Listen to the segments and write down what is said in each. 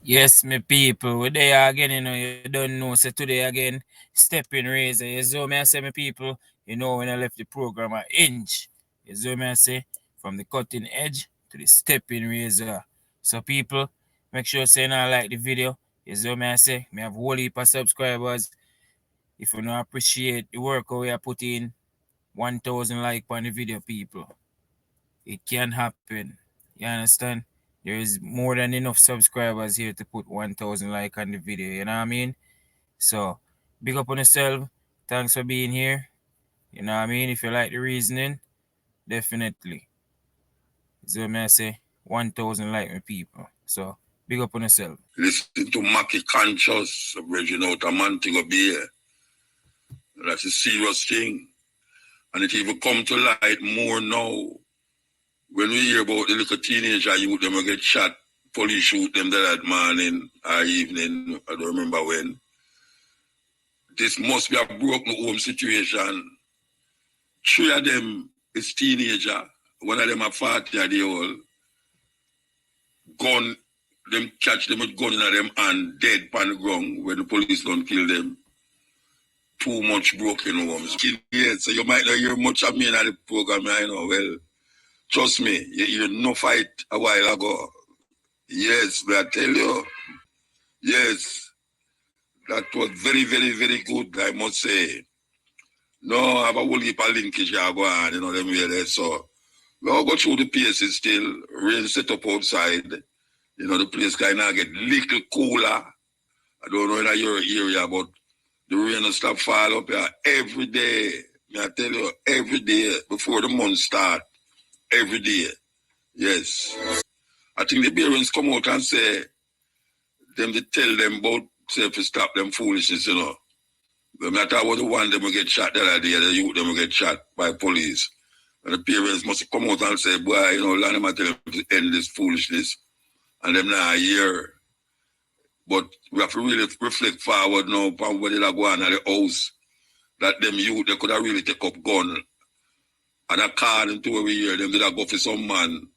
Yes, my people, we're there again, you don't know. So today again, Steppin Razor. You know me I say, my people, when I left the program an inch. You know me I say, from the cutting edge to the Steppin Razor. So people, make sure you like the video. You know me I say, me have a whole heap of subscribers. If you don't appreciate the work we are putting in, 1,000 like on the video, people. It can happen. You understand? There is more than enough subscribers here to put 1,000 like on the video. You know what I mean? So, big up on yourself. Thanks for being here. You know what I mean? If you like the reasoning, definitely. So, may I say, 1,000 like my people. So, big up on yourself. Listen to Mackie Conscious, Virgin out a Montego Bay. That's a serious thing. And it even come to light more now. When we hear about the little teenager youth, them will get shot, police shoot them that morning or evening, I don't remember when. This must be a broken home situation. 3 of them is teenager. One of them are 40-year-old. Gun, them catch them with gun in them and dead on the ground when the police don't kill them. Too much broken homes. Yeah, so you might not hear much of me in the program, I know. Well, trust me, you hear no fight a while ago. Yes, I tell you. Yes, that was very, very, very good, I must say. No, I have a whole heap of linkage I go on, them way there. So, we'll go through the places still. Rain set up outside. The place kind of get little cooler. I don't know in your area, but the rain will stop fall up here every day. I tell you, every day before the month start. Every day. Yes. I think the parents come out and say, them to tell them about, say, to stop them foolishness, No matter what the one, them will get shot the other day, the youth, them will get shot by police. And the parents must come out and say, boy, let them tell them to end this foolishness. And them not here. But we have to really reflect forward now upon what they go on at the house. That them youth, they could have really take up gun. And according to what we hear, them did go for some man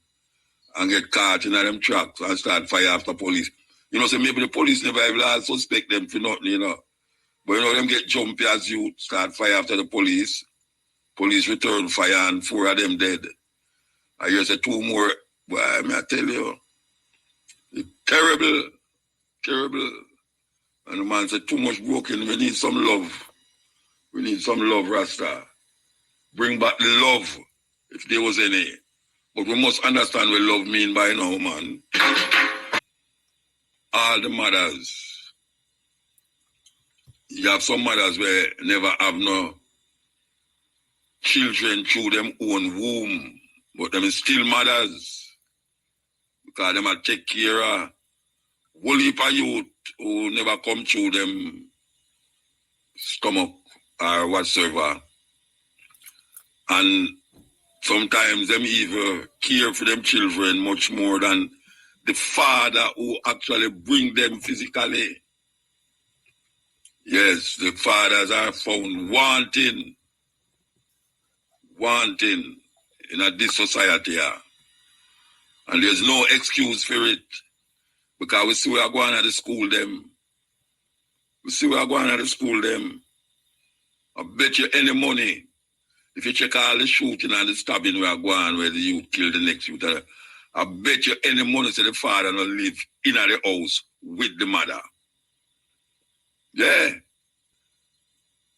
and get caught in them tracks and start fire after police. So maybe the police never even suspect them for nothing, But them get jumpy as youth, start fire after the police. Police return fire and 4 of them dead. I hear say 2 more. Boy, I tell you, it's terrible. Terrible. And the man said, too much broken. We need some love. We need some love, Rasta. Bring back the love, if there was any. But we must understand what love mean by now, man. All the mothers. You have some mothers where never have no children through them own womb. But them is still mothers. Because them are take care of whole heap of youth who never come through them stomach or whatsoever. And sometimes them even care for them children much more than the father who actually bring them physically. Yes, the fathers are found wanting in this society here. And there's no excuse for it. Because we see we are going to the school them. I bet you any money, if you check all the shooting and the stabbing we are going where the youth kill the next youth, I bet you any money say the father not live in the house with the mother. Yeah.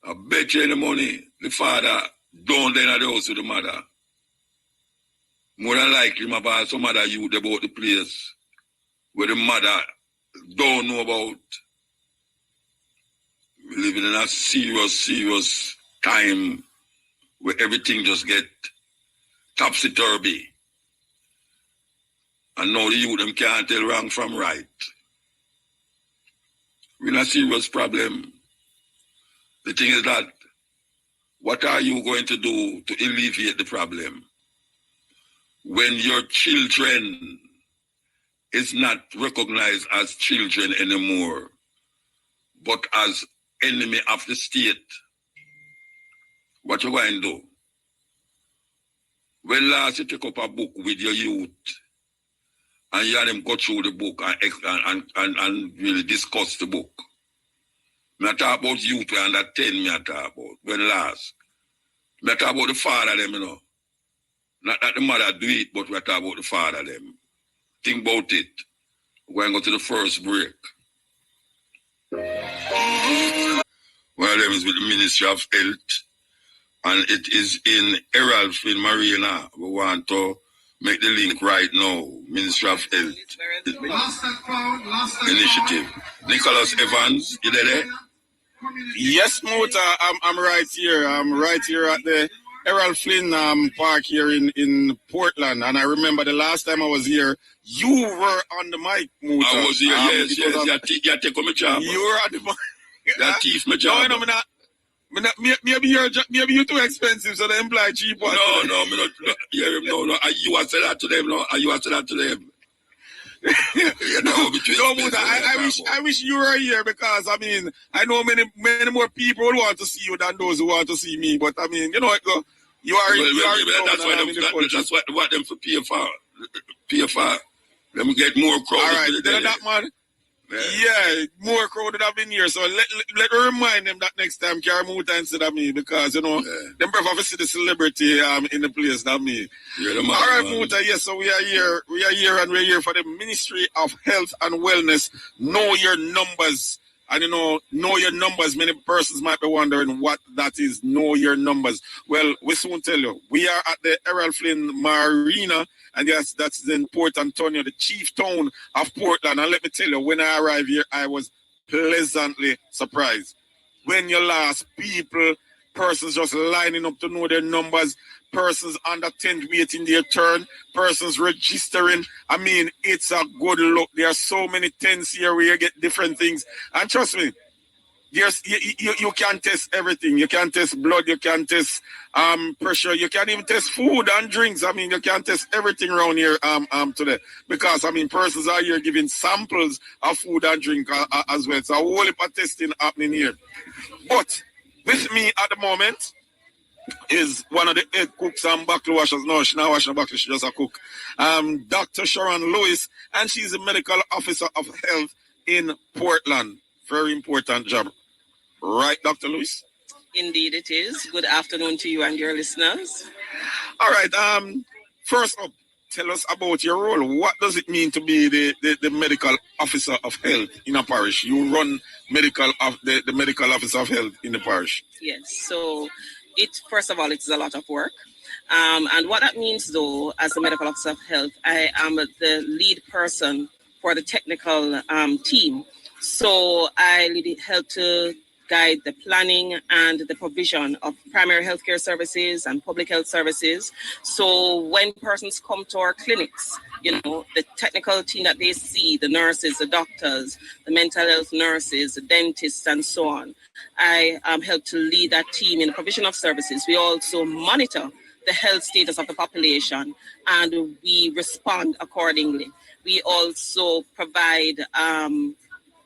I bet you any money the father don't enter the house with the mother. More than likely, him about some other youth about the place where the mother don't know about. We're living in a serious time where everything just get topsy-turvy. And now the youth them can't tell wrong from right. We're in a serious problem. The thing is that, what are you going to do to alleviate the problem? When your children is not recognized as children anymore, but as enemy of the state. What you going to do? When last you take up a book with your youth and you have them go through the book and really discuss the book. I talk about youth under 10, I talk about. When last. I talk about the father them, you know. Not that the mother do it, but we talk about the father them. Think about it. We're going to go to the first break. One of them is with the Ministry of Health. And it is in Heraldfield Marina. We want to make the link right now. Ministry of Health. Initiative. Nicholas Evans, you there? Yes, Muta, I'm right here. I'm right here at the Errol Flynn Park here in Portland. And I remember the last time I was here, you were on the mic, Muta. I was here, yes. You take my job. You were on the mic. You thief my job. No, maybe you're too expensive, so they imply cheap one. No. You want to say that to them, no? You want to say that to them. I wish you were here because I mean I know many more people who want to see you than those who want to see me. But I mean, you know, you are. That's what them for pay for. Let me get more crowd. All right, that man. Yeah, more crowd would have been here. So let me remind them that next time carry Muta instead of me because you know them prefer to see the celebrity in the place than me. All right, Muta, yes, so we are here and we're here for the Ministry of Health and Wellness. Know your numbers. And you know your numbers. Many persons might be wondering what that is. Know your numbers. Well, we soon tell you. We are at the Errol Flynn Marina, and yes, that's in Port Antonio, the chief town of Portland. And let me tell you, when I arrived here, I was pleasantly surprised. When you last persons just lining up to know their numbers, persons under tent waiting their turn, persons registering. I mean, it's a good look. There are so many tents here where you get different things. And trust me, you can test everything. You can test blood, you can test pressure, you can even test food and drinks. I mean, you can test everything around here today. Because, I mean, persons are here giving samples of food and drink as well. So a whole heap of testing happening here. But with me at the moment is one of the head cooks and buckle washers. No, she's not washing a buckle, she's just a cook. Dr. Sharon Lewis, and she's the medical officer of health in Portland. Very important job. Right, Dr. Lewis? Indeed it is. Good afternoon to you and your listeners. All right. First up, tell us about your role. What does it mean to be the medical officer of health in a parish? You run the medical officer of health in the parish. Yes. So first of all, it's a lot of work. And what that means, though, as the medical officer of health, I am the lead person for the technical team. So I help to guide the planning and the provision of primary healthcare services and public health services. So when persons come to our clinics, you know, the technical team that they see, the nurses, the doctors, the mental health nurses, the dentists, and so on, I help to lead that team in the provision of services. We also monitor the health status of the population and we respond accordingly. We also provide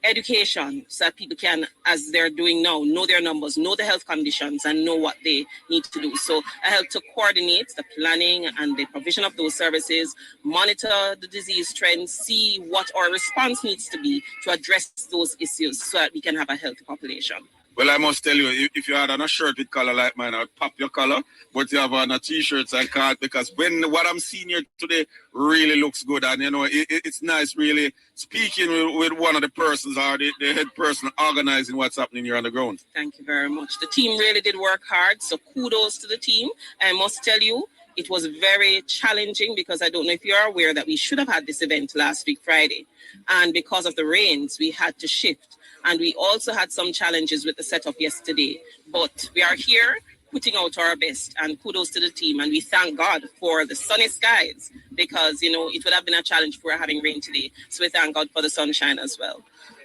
education so that people can, as they're doing now, know their numbers, know the health conditions, and know what they need to do. So I help to coordinate the planning and the provision of those services, monitor the disease trends, see what our response needs to be to address those issues so that we can have a healthy population. Well, I must tell you, if you had on a shirt with color like mine, I'd pop your color. But you have on a t-shirt, I can't, because what I'm seeing here today really looks good. And, you know, it's nice really speaking with one of the persons or the head person organizing what's happening here on the ground. Thank you very much. The team really did work hard. So kudos to the team. I must tell you, it was very challenging because I don't know if you're aware that we should have had this event last week, Friday. And because of the rains, we had to shift. And we also had some challenges with the setup yesterday. But we are here putting out our best, and kudos to the team. And we thank God for the sunny skies because, you know, it would have been a challenge for having rain today. So we thank God for the sunshine as well.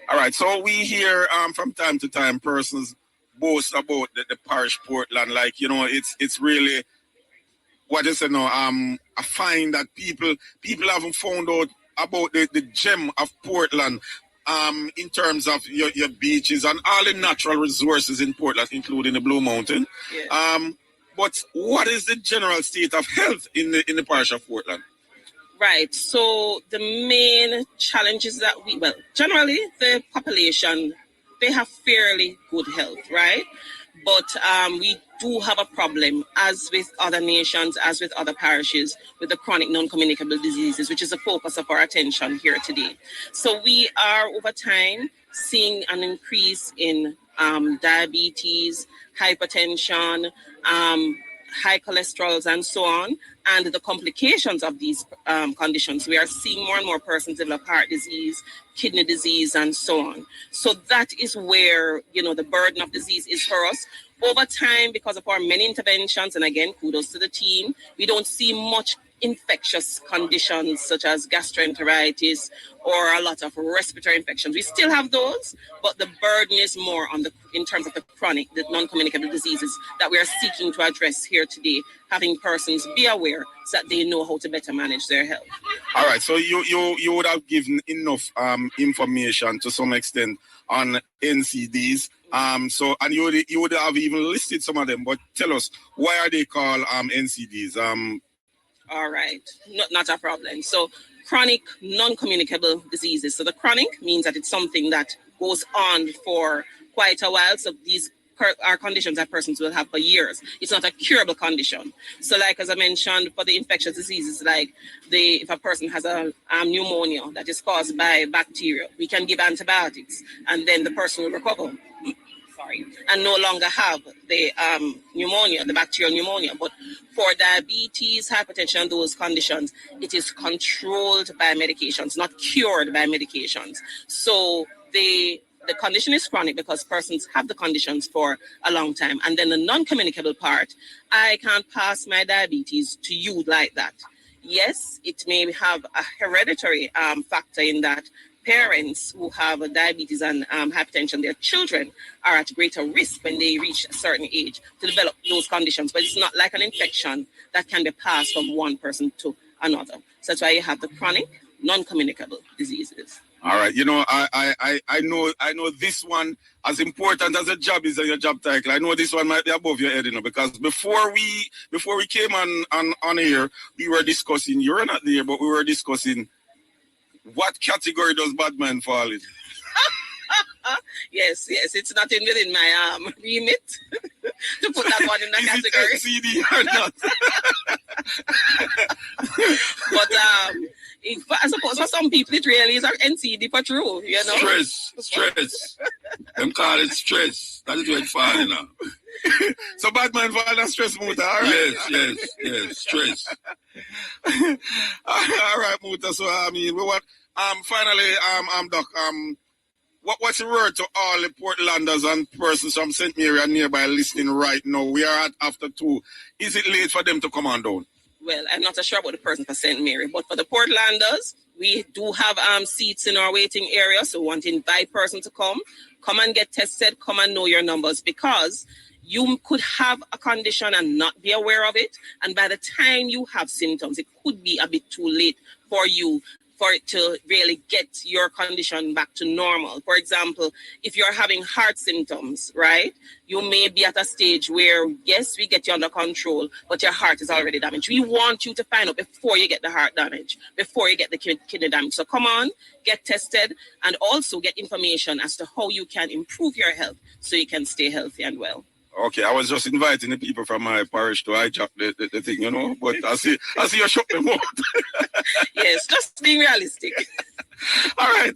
All right. So we hear from time to time persons boast about the parish Portland. Like, you know, it's really, what is it now? I find that people haven't found out about the gem of Portland, in terms of your beaches and all the natural resources in Portland, including the Blue Mountain. Yeah. But what is the general state of health in the parish of Portland? Right. So the main challenges that generally the population, they have fairly good health, right? But we do have a problem, as with other nations, as with other parishes, with the chronic non-communicable diseases, which is the focus of our attention here today. So we are, over time, seeing an increase in diabetes, hypertension, high cholesterols, and so on, and the complications of these conditions. We are seeing more and more persons develop heart disease, kidney disease, and so on. So that is where, the burden of disease is for us. Over time, because of our many interventions, and again, kudos to the team, we don't see much infectious conditions such as gastroenteritis or a lot of respiratory infections. We still have those, but the burden is more in terms of the chronic, the non-communicable diseases that we are seeking to address here today, having persons be aware so that they know how to better manage their health. All right, so you would have given enough information to some extent on NCDs. So and you would have even listed some of them, but tell us, why are they called NCDs? All right, not a problem. So chronic non-communicable diseases. So the chronic means that it's something that goes on for quite a while. So these are conditions that persons will have for years. It's not a curable condition. So like, as I mentioned, for the infectious diseases, like if a person has a pneumonia that is caused by bacteria, we can give antibiotics and then the person will recover. And no longer have the pneumonia, the bacterial pneumonia. But for diabetes, hypertension, those conditions, it is controlled by medications, not cured by medications. So the condition is chronic because persons have the conditions for a long time. And then the non-communicable part, I can't pass my diabetes to you like that. Yes, it may have a hereditary factor in that. Parents who have diabetes and hypertension, their children are at greater risk when they reach a certain age to develop those conditions. But it's not like an infection that can be passed from one person to another. So that's why you have the chronic, non-communicable diseases. All right, I know this one, as important as a job is your job title. I know this one might be above your head, because before we came on here, we were discussing. You were not there, but we were discussing. What category does Batman fall in? Yes, it's not within my remit to put that one in the category. Is it NCD or not? But I suppose for some people it really is an NCD for true, Stress. Them call it stress. That is where it falls in now. So Batman fall in stress, Muta, all right? Yes, stress. All right, Muta, so finally, Doc, what's the word to all the Portlanders and persons from St. Mary and nearby listening right now? We are at after 2. Is it late for them to come on down? Well, I'm not so sure about the person for St. Mary, but for the Portlanders, we do have seats in our waiting area, so we want to invite persons to come and get tested, come and know your numbers, because you could have a condition and not be aware of it, and by the time you have symptoms, it could be a bit too late for you for it to really get your condition back to normal. For example, if you're having heart symptoms, right, you may be at a stage where, yes, we get you under control, but your heart is already damaged. We want you to find out before you get the heart damage, before you get the kidney damage. So come on, get tested, and also get information as to how you can improve your health so you can stay healthy and well. Okay, I was just inviting the people from my parish to hijack the thing, but I see you shut them out. Yes, just being realistic. All right,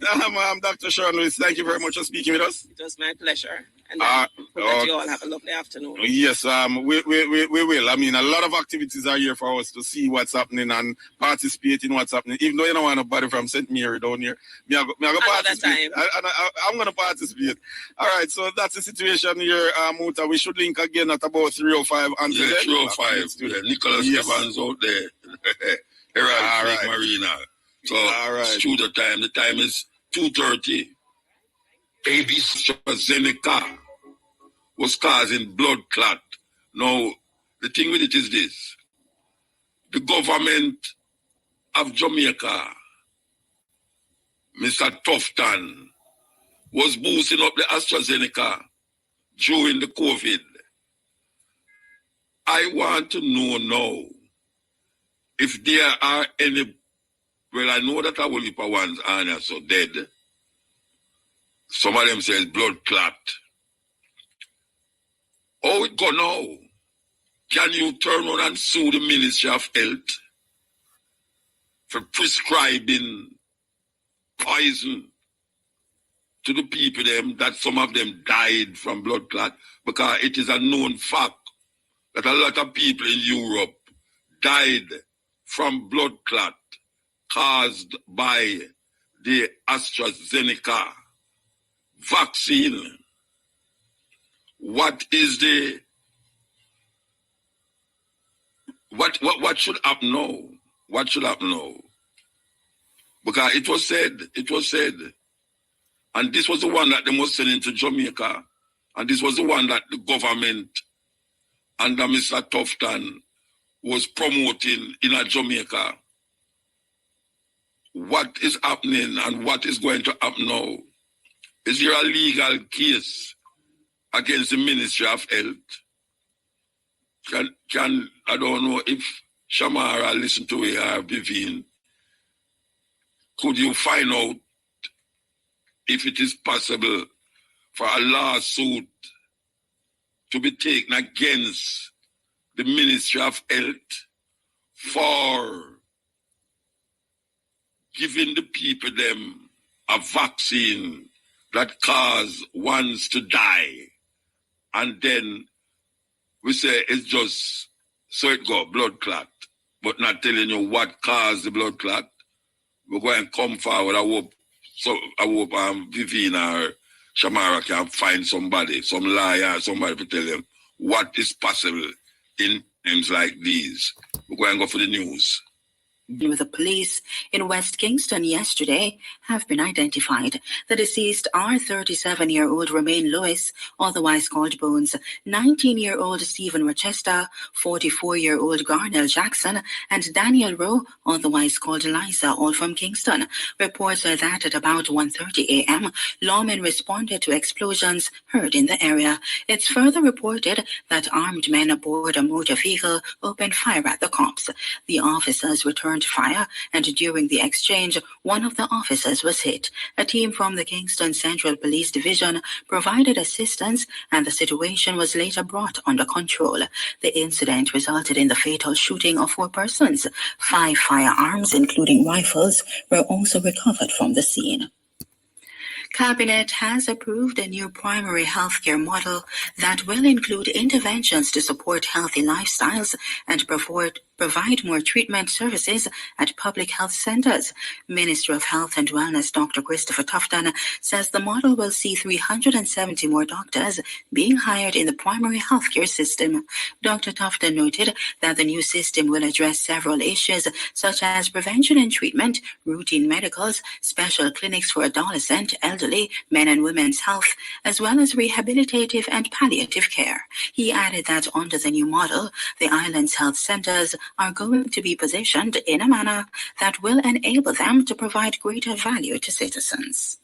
Dr. Sean Lewis, thank you very much for speaking with us. It was my pleasure. And hope that you all have a lovely afternoon. Yes, we will. I mean, a lot of activities are here for us to see what's happening and participate in what's happening. Even though you don't want nobody from St. Mary down here, I'm going to participate. I'm going to participate. All right, so that's the situation here, Muta. We should link again at about 3:05. Yeah, 3:05. Nicholas Evans out there. Herald Marina. So, studio time. The time is 2:30. AstraZeneca was causing blood clot. Now, the thing with it is this. The government of Jamaica Mr. Tufton, was boosting up the AstraZeneca during the COVID. I want to know now if there are any, well, I know that a whole heap of ones are so dead. Some of them says blood clot. How it go now? Can you turn around and sue the Ministry of Health for prescribing poison to the people them that some of them died from blood clot? Because it is a known fact that a lot of people in Europe died from blood clot caused by the AstraZeneca vaccine. What is the what should happen now? What should happen now? Because it was said, and this was the one that they must send into Jamaica, and this was the one that the government under Mr. Tufton was promoting in Jamaica. What is happening and what is going to happen now? Is there a legal case against the Ministry of Health? Can I don't know if Shamara listen to it or Vivian. Could you find out if it is possible for a lawsuit to be taken against the Ministry of Health for giving the people them a vaccine that cause ones to die, and then we say it's just so it got blood clot, but not telling you what caused the blood clot? We're going to come forward. I hope Vivian or Shamara can find somebody, some lawyer, somebody to tell them what is possible in times like these. We're going to go for the news. With the police in West Kingston yesterday have been identified. The deceased are 37-year-old Romaine Lewis, otherwise called Bones, 19-year-old Stephen Rochester, 44-year-old Garnell Jackson, and Daniel Rowe, otherwise called Liza, all from Kingston. Reports are that at about 1:30 a.m., lawmen responded to explosions heard in the area. It's further reported that armed men aboard a motor vehicle opened fire at the cops. The officers returned fire, and during the exchange, one of the officers was hit. A team from the Kingston Central Police Division provided assistance, and the situation was later brought under control. The incident resulted in the fatal shooting of 4 persons. 5 firearms, including rifles, were also recovered from the scene. Cabinet has approved a new primary healthcare model that will include interventions to support healthy lifestyles and provide more treatment services at public health centers. Minister of Health and Wellness Dr. Christopher Tufton says the model will see 370 more doctors being hired in the primary healthcare system. Dr. Tufton noted that the new system will address several issues such as prevention and treatment, routine medicals, special clinics for adolescent, elderly, men and women's health, as well as rehabilitative and palliative care. He added that under the new model, the island's health centers are going to be positioned in a manner that will enable them to provide greater value to citizens.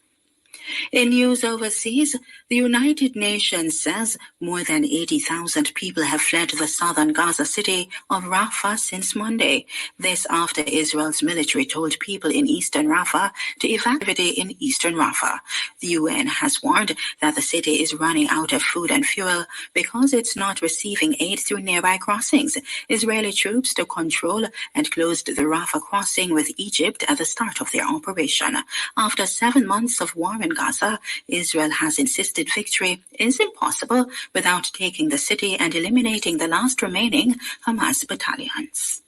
In news overseas, the United Nations says more than 80,000 people have fled the southern Gaza city of Rafah since Monday. This after Israel's military told people in eastern Rafah to evacuate in eastern Rafah. The UN has warned that the city is running out of food and fuel because it's not receiving aid through nearby crossings. Israeli troops took control and closed the Rafah crossing with Egypt at the start of their operation. After 7 months of war in Gaza, Israel has insisted victory is impossible without taking the city and eliminating the last remaining Hamas battalions.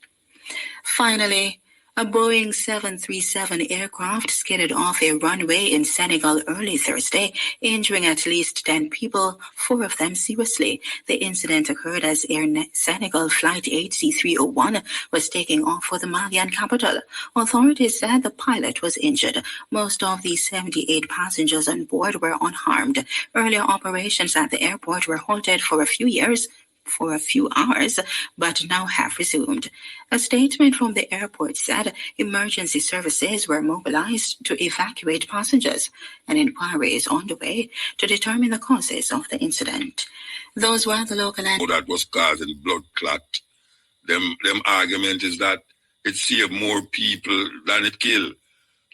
Finally, a Boeing 737 aircraft skidded off a runway in Senegal early Thursday, injuring at least 10 people, 4 of them seriously. The incident occurred as Air Senegal Flight HC301 was taking off for the Malian capital. Authorities said the pilot was injured. Most of the 78 passengers on board were unharmed. Earlier operations at the airport were halted for a few years for a few hours, but now have resumed. A statement from the airport said emergency services were mobilized to evacuate passengers. An inquiry is on the way to determine the causes of the incident. Those were the local that was causing blood clot. Them argument is that it saved more people than it killed.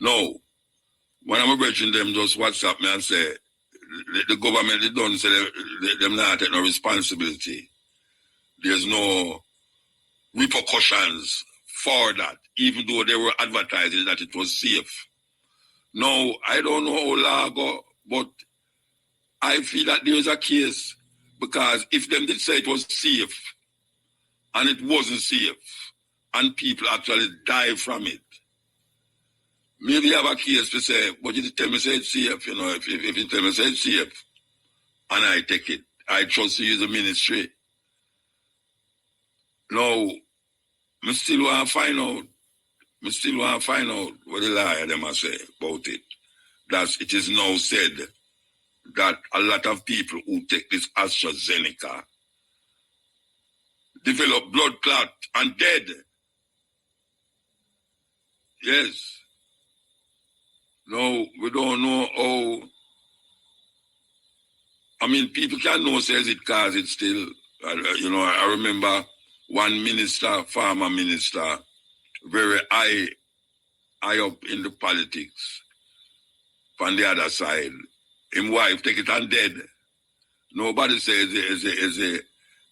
No. When I'm approaching them, just WhatsApp me and say, the government, they don't say them not take no responsibility. There's no repercussions for that, even though they were advertising that it was safe. No, I don't know how long ago, but I feel that there is a case, because if them did say it was safe and it wasn't safe and people actually die from it, maybe you have a case to say, but you tell me say it's safe, if you tell me say it's safe and I take it, I trust you as a ministry. No, I still want to find out. I still want to find out what the liar them say about it. That it is now said that a lot of people who take this AstraZeneca develop blood clot and dead. Yes. No, we don't know how. I mean, people can know says it cause it still. I remember one minister, farmer minister, very high up in the politics. From the other side, his wife take it and dead. Nobody says is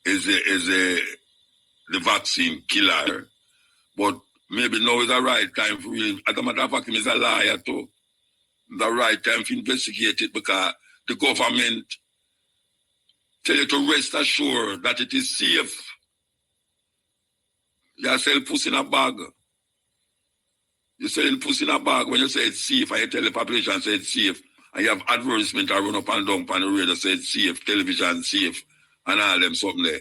the vaccine killer, but maybe now is the right time for him. As a matter of fact, him is a liar too. The right time to investigate it, because the government tell you to rest assured that it is safe. You sell pussy in a bag. You selling pussy in a bag when you say it's safe, and you tell the population say it's safe, and you have advertisement that run up and down on the radio say it's safe, television safe, and all them something there.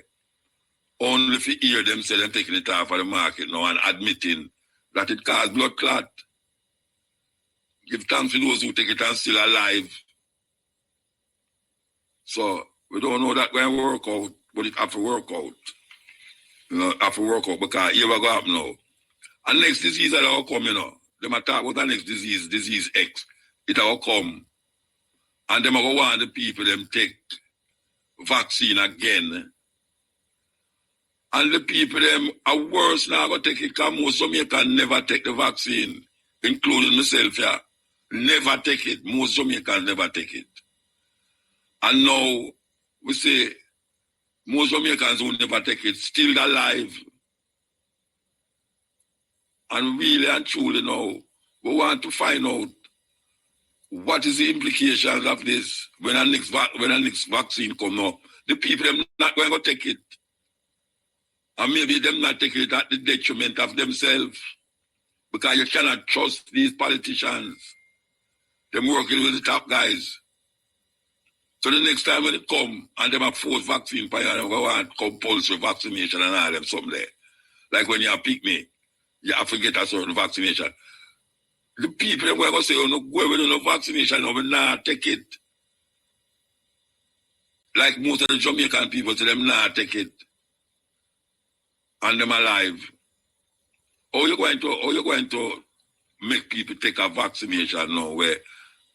Only if you hear them say them taking it off of the market now and admitting that it caused blood clot. Give thanks to those who take it and still alive. So we don't know that going to work out, but it have to work out. Have to work out, because here we go up now. And next disease that will come, Them talk about the next disease X. It will come. And them will want the people them take vaccine again. And the people them are worse now going to take it, because most Jamaicans never take the vaccine, including myself here. Never take it. Most Jamaicans never take it. And now we say most Jamaicans who never take it still alive. And really and truly now, we want to find out what is the implications of this when the next vaccine come up. The people them not going to take it. And maybe them not take it at the detriment of themselves. Because you cannot trust these politicians. Them working with the top guys. So the next time when it come and them have forced vaccine, we want compulsory vaccination and all them something there. Like when you have pick me, you have to get a certain vaccination. The people are going to say, no, go with no vaccination, no, we not take it. Like most of the Jamaican people say, them not take it. And them alive. How you going to make people take a vaccination now, where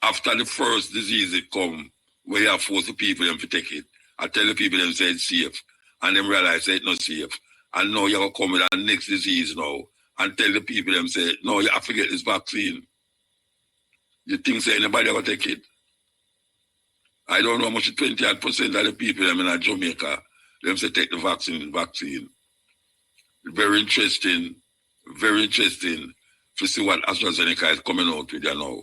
after the first disease it come, where you have forced the people them to take it? I tell the people them say it's safe, and them realize it's not safe. And now you're going to come with the next disease now, and tell the people them say, no, you have to get this vaccine. You think say anybody going to take it? I don't know how much 28% of the people them in Jamaica, them say take the vaccine. Very interesting to see what AstraZeneca is coming out with now.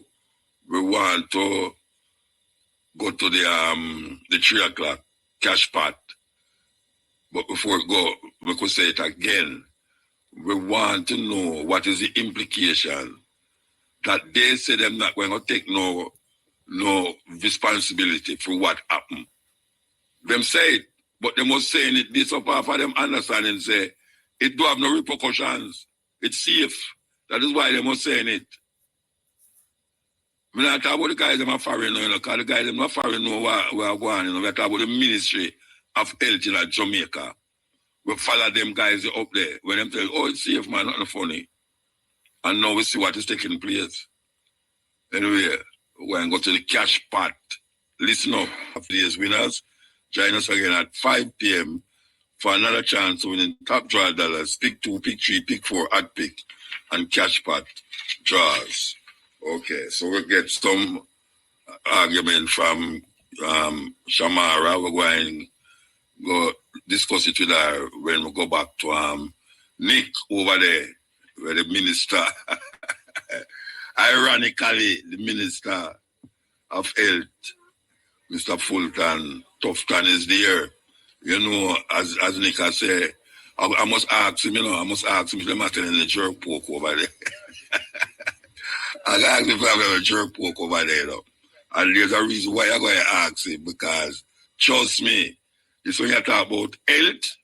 We want to go to the 3 o'clock cash pot. But before we go, we could say it again. We want to know what is the implication that they say they're not going to take no responsibility for what happened. Them say it, but they must say it this up half of them understand and say it do have no repercussions. It's safe. That is why they must say it. We not talk about the guys that are foreign, because the guys that are foreign know what are going on. We talk about the ministry of health in Jamaica. We follow them guys up there. When them tell, oh, it's safe, man, nothing funny. And now we see what is taking place. Anyway, we're going to go to the cash pot. Listen up. Today's winners, join us again at 5 p.m. for another chance to win top draw dollars. Pick 2, pick 3, pick 4, add pick, and cash pot draws. Okay, so we'll get some argument from Shamara. We're going to go discuss it with her when we go back to Nick over there, where the minister, ironically, the minister of health, Mr. Fulton, Tufton is there. You know, as Nick has said, I must ask him, if they're not telling the jerk pork over there. I ask him if I have a jerk pork over there, though. And there's a reason why I'm going to ask him, because, trust me, this when you talk about health,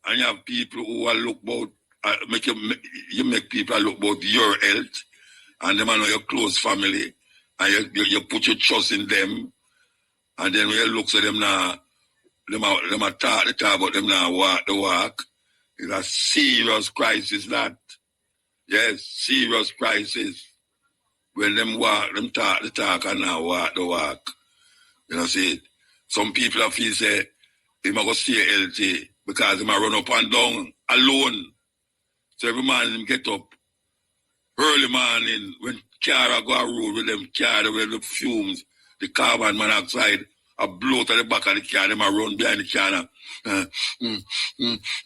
and you have people who are look about, you make people look about your health, and them are your close family, and you put your trust in them, and then when you look at them now, them are talk about them now walk the walk. It's a serious crisis, that. Yes, serious crisis. When them walk, them talk the talk, and now walk the walk. You know, see, some people have feel say, they might go stay healthy because they might run up and down alone. So every morning them get up early morning when car go a road with them car with the fumes, the carbon monoxide, a blow to the back of the car, them a run behind the car and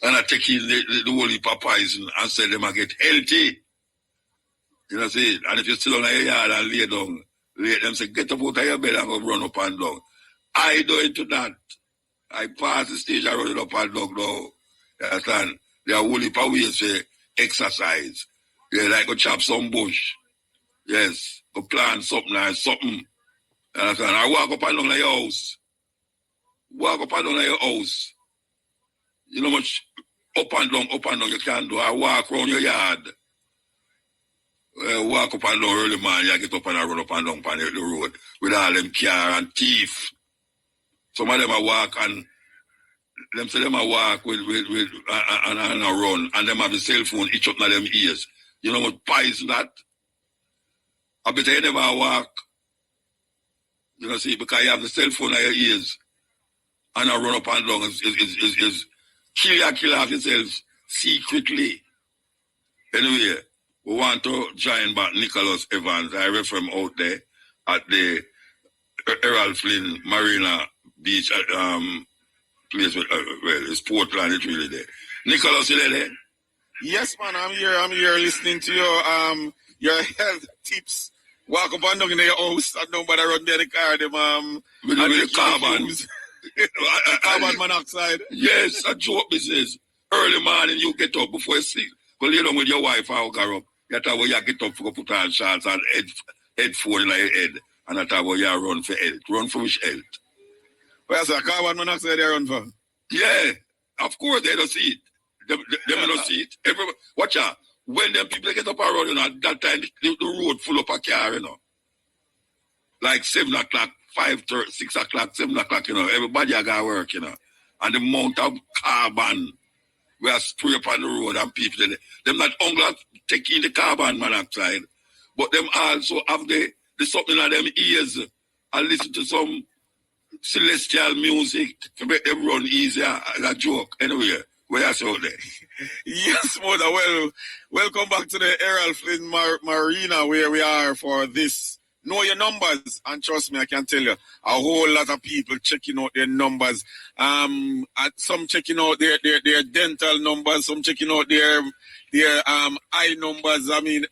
I take in the whole heap of poison and say them a get healthy. You know, see, and if you sit on your yard and lay down, them say, get up out of your bed and go run up and down. I do into that. I pass the stage and run it up and down now. You understand? There are whole heap of ways to exercise. Yeah, like go chop some bush. Yes, go plant something and something. You understand? I walk up and down like your house. Walk up and down like your house. You know much up and down you can do. I walk around your yard. Walk up and down early man, you get up and I run up and down on the road with all them car and thief. Some of them I walk and them say them I walk with and I run and them have the cell phone each up in them ears. You know what pies that? I bet you never walk. You know, see, because you have the cell phone in your ears and I run up and down is kill off yourselves secretly. Anyway, we want to join back Nicholas Evans. I refer him out there at the Errol Flynn Marina Beach place. It's Portland, it's really there. Nicholas, you there? Yes, man, I'm here listening to your health tips. Walk up and down in your house and nobody run there the car, them with the carbon. Carbon monoxide. Yes, a joke business. Early morning you get up before you sleep. Go lay down with your wife and go up. You thought you get up for put on shorts and headphone in your head. And that's how you run for health. Run for which health? Well, so carbon monoxide they run for? Yeah, of course they don't see it. They don't see it. Watch out. When them people get up around, you know, at that time the road full up a car, you know. Like 7 o'clock, 5:30, 6 o'clock, 7 o'clock, you know. Everybody got to work, you know. And the amount of carbon we are spray up on the road and people, them not only taking the carbon monoxide, but them also have the something in them ears and listen to some celestial music to make them run easier. As a joke. Anyway, where are you out there? Yes, mother. Well, welcome back to the Errol Flynn Marina where we are for this. Know your numbers, and trust me, I can tell you, a whole lot of people checking out their numbers. Some checking out their dental numbers, some checking out their eye numbers. I mean,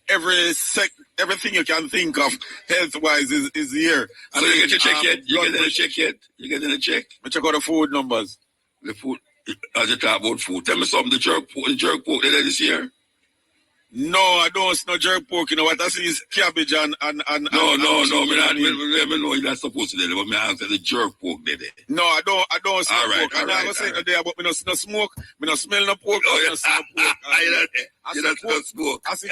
everything you can think of health-wise is here. So you get your check yet? You get in a check? I check out the food numbers. The food, as you talk about food, tell me something. The jerk pork they did this year? No, I don't see no jerk pork. You know what I see is cabbage and No. Let me know you're not supposed to do it, but me answer the jerk pork did it. No, I don't see pork. I'm not gonna say no there, but me no smoke. Me no smell no pork. Oh, yeah. You don't smell smoke. I see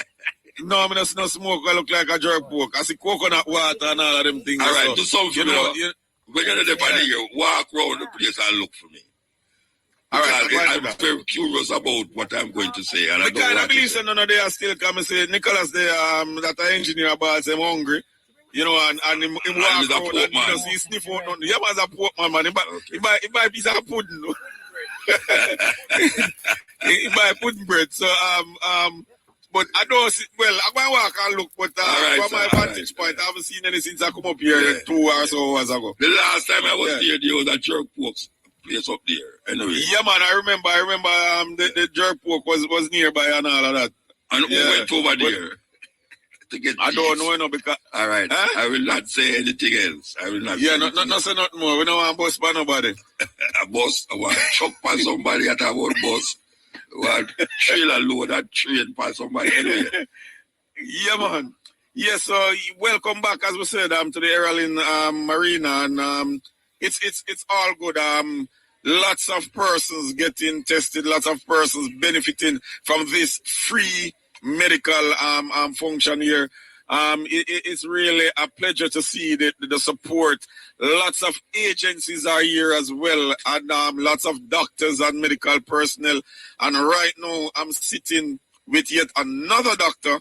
No, I mean, that's no smoke. I look like a jerk pork. I see coconut water and all of them things. All right, so, do something. When you're there, you walk around the place and look for me. All right, I'm very curious about what I'm going to say. And because I believe none of they are still come and say, Nicholas, they that an engineer about him hungry. You know, and him walk around and just he sniff out nothing. Yeah, man's a pork man. He buy a piece of pudding. He buy pudding bread. So but I don't see, well, I'm going to walk and look, but from my vantage point, I haven't seen anything since I come up here 2 or so hours ago. The last time I was there was a jerk pork place up there. Anyway. Yeah, man, I remember the jerk pork was nearby and all of that. And who went over there to get I don't know, because... All right, I will not say anything else. I will not say anything not say nothing more. We don't want to bust by nobody. A bus? I want to chuck by somebody at a one bus. Well, trailer load that train by somebody anyway. Yeah, man. Yes, so welcome back, as we said, to the Errolin Marina, and it's all good. Lots of persons getting tested, lots of persons benefiting from this free medical function here. It's really a pleasure to see the support. Lots of agencies are here as well, and lots of doctors and medical personnel. And right now, I'm sitting with yet another doctor,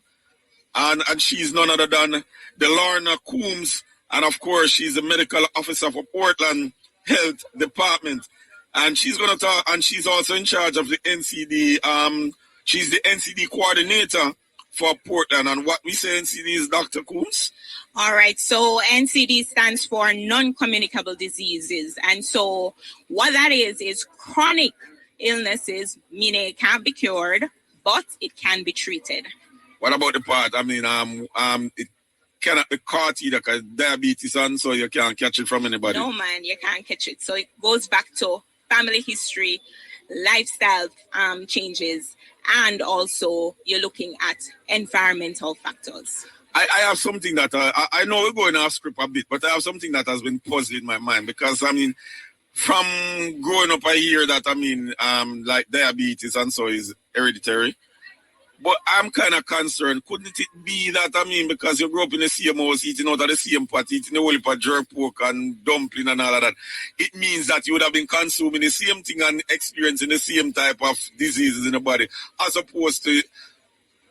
and she's none other than Delorna Coombs, and of course, she's the medical officer for Portland Health Department. And she's going to talk, and she's also in charge of the NCD. She's the NCD coordinator for Portland. And what we say NCD is, Dr. Coombs? All right. So NCD stands for non-communicable diseases. And so what that is chronic illnesses, meaning it can't be cured, but it can be treated. What about the part? I mean, it cannot be caught either because diabetes, and so you can't catch it from anybody. No, man, you can't catch it. So it goes back to family history, lifestyle changes, and also you're looking at environmental factors. I have something that I know we're going off script a bit, but I have something that has been puzzling my mind because, I mean, from growing up, I hear that, I mean, like diabetes and so is hereditary. But I'm kind of concerned. Couldn't it be that, I mean, because you grew up in the same house, eating out of the same pot, eating the whole pot jerk pork and dumpling and all of that, it means that you would have been consuming the same thing and experiencing the same type of diseases in the body, as opposed to,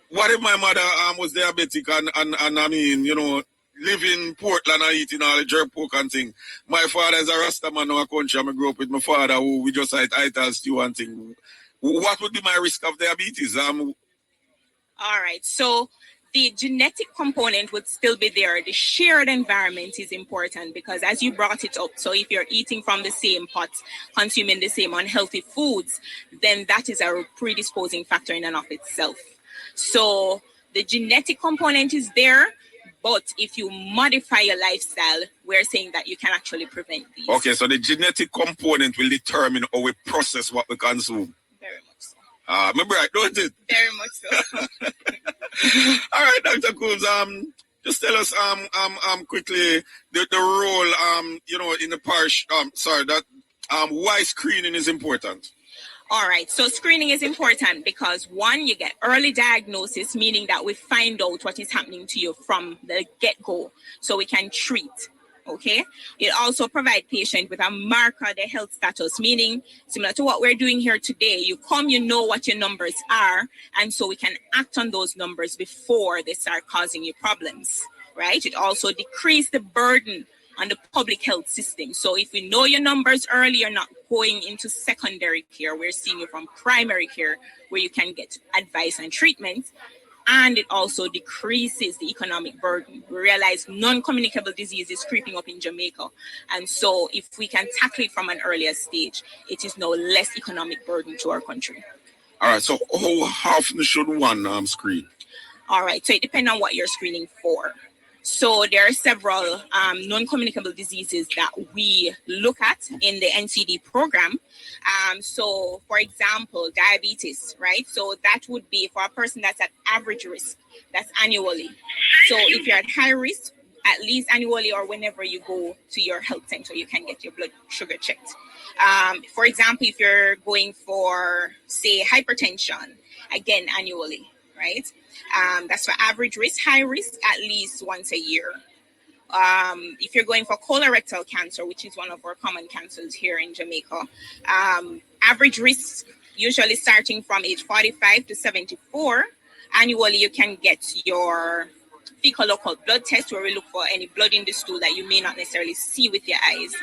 what if my mother was diabetic and I mean, you know, live in Portland and eating all the jerk pork and thing. My father is a Rasta man in our country. I grew up with my father who we just ate ital stew and thing. What would be my risk of diabetes? All right, so the genetic component would still be there. The shared environment is important because as you brought it up, so if you're eating from the same pot, consuming the same unhealthy foods, then that is a predisposing factor in and of itself. So the genetic component is there, but if you modify your lifestyle, we're saying that you can actually prevent these. Okay, so the genetic component will determine how we process what we consume. Very much so. Remember, right, don't it? Very much so. All right, Dr. Coombs, just tell us quickly the role, you know, in the parish, why screening is important. All right, so screening is important because one, you get early diagnosis, meaning that we find out what is happening to you from the get-go, so we can treat. Okay, it also provides patient with a marker of their health status, meaning similar to what we're doing here today. You come, you know what your numbers are, and so we can act on those numbers before they start causing you problems, right? It also decreases the burden on the public health system. So if we know your numbers early, you're not going into secondary care. We're seeing you from primary care where you can get advice and treatment. And it also decreases the economic burden. We realize non-communicable disease is creeping up in Jamaica. And so if we can tackle it from an earlier stage, it is now less economic burden to our country. All right, so how often should one screen? All right, so it depends on what you're screening for. So there are several non-communicable diseases that we look at in the NCD program. So, for example, diabetes, right? So that would be for a person that's at average risk, that's annually. So if you're at high risk, at least annually or whenever you go to your health center, you can get your blood sugar checked. For example, if you're going for, say, hypertension, again, annually. right? That's for average risk. High risk, at least once a year. If you're going for colorectal cancer, which is one of our common cancers here in Jamaica, average risk usually starting from age 45 to 74. Annually, you can get your fecal local blood test, where we look for any blood in the stool that you may not necessarily see with your eyes.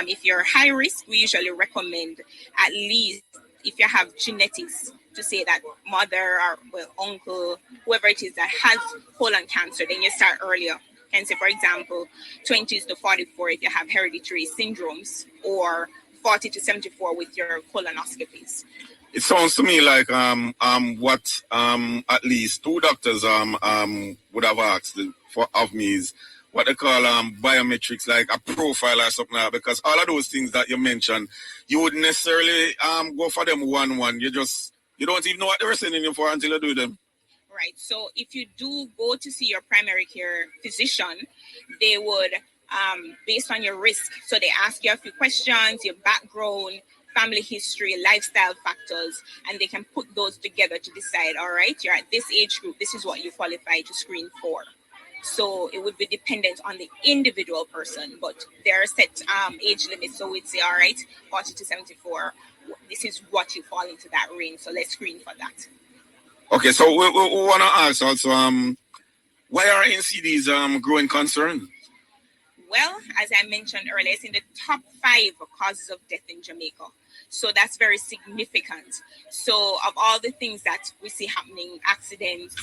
If you're high risk, we usually recommend, at least if you have genetics, to say that mother or uncle, whoever it is that has colon cancer, then you start earlier. Can say, for example, 20s to 44 if you have hereditary syndromes, or 40 to 74 with your colonoscopies. It sounds to me like what at least two doctors would have asked of me is what they call biometrics, like a profile or something like that, because all of those things that you mentioned, you wouldn't necessarily go for them one. You don't even know what they're sending you for until you do them. Right. So if you do go to see your primary care physician, they would, based on your risk, so they ask you a few questions, your background, family history, lifestyle factors, and they can put those together to decide, all right, you're at this age group, this is what you qualify to screen for. So it would be dependent on the individual person, but there are set age limits. So we'd say, all right, 40 to 74, this is what you fall into that range. So let's screen for that. Okay, so we want to ask also, why are NCDs growing concern? Well, as I mentioned earlier, it's in the top 5 causes of death in Jamaica. So that's very significant. So of all the things that we see happening, accidents,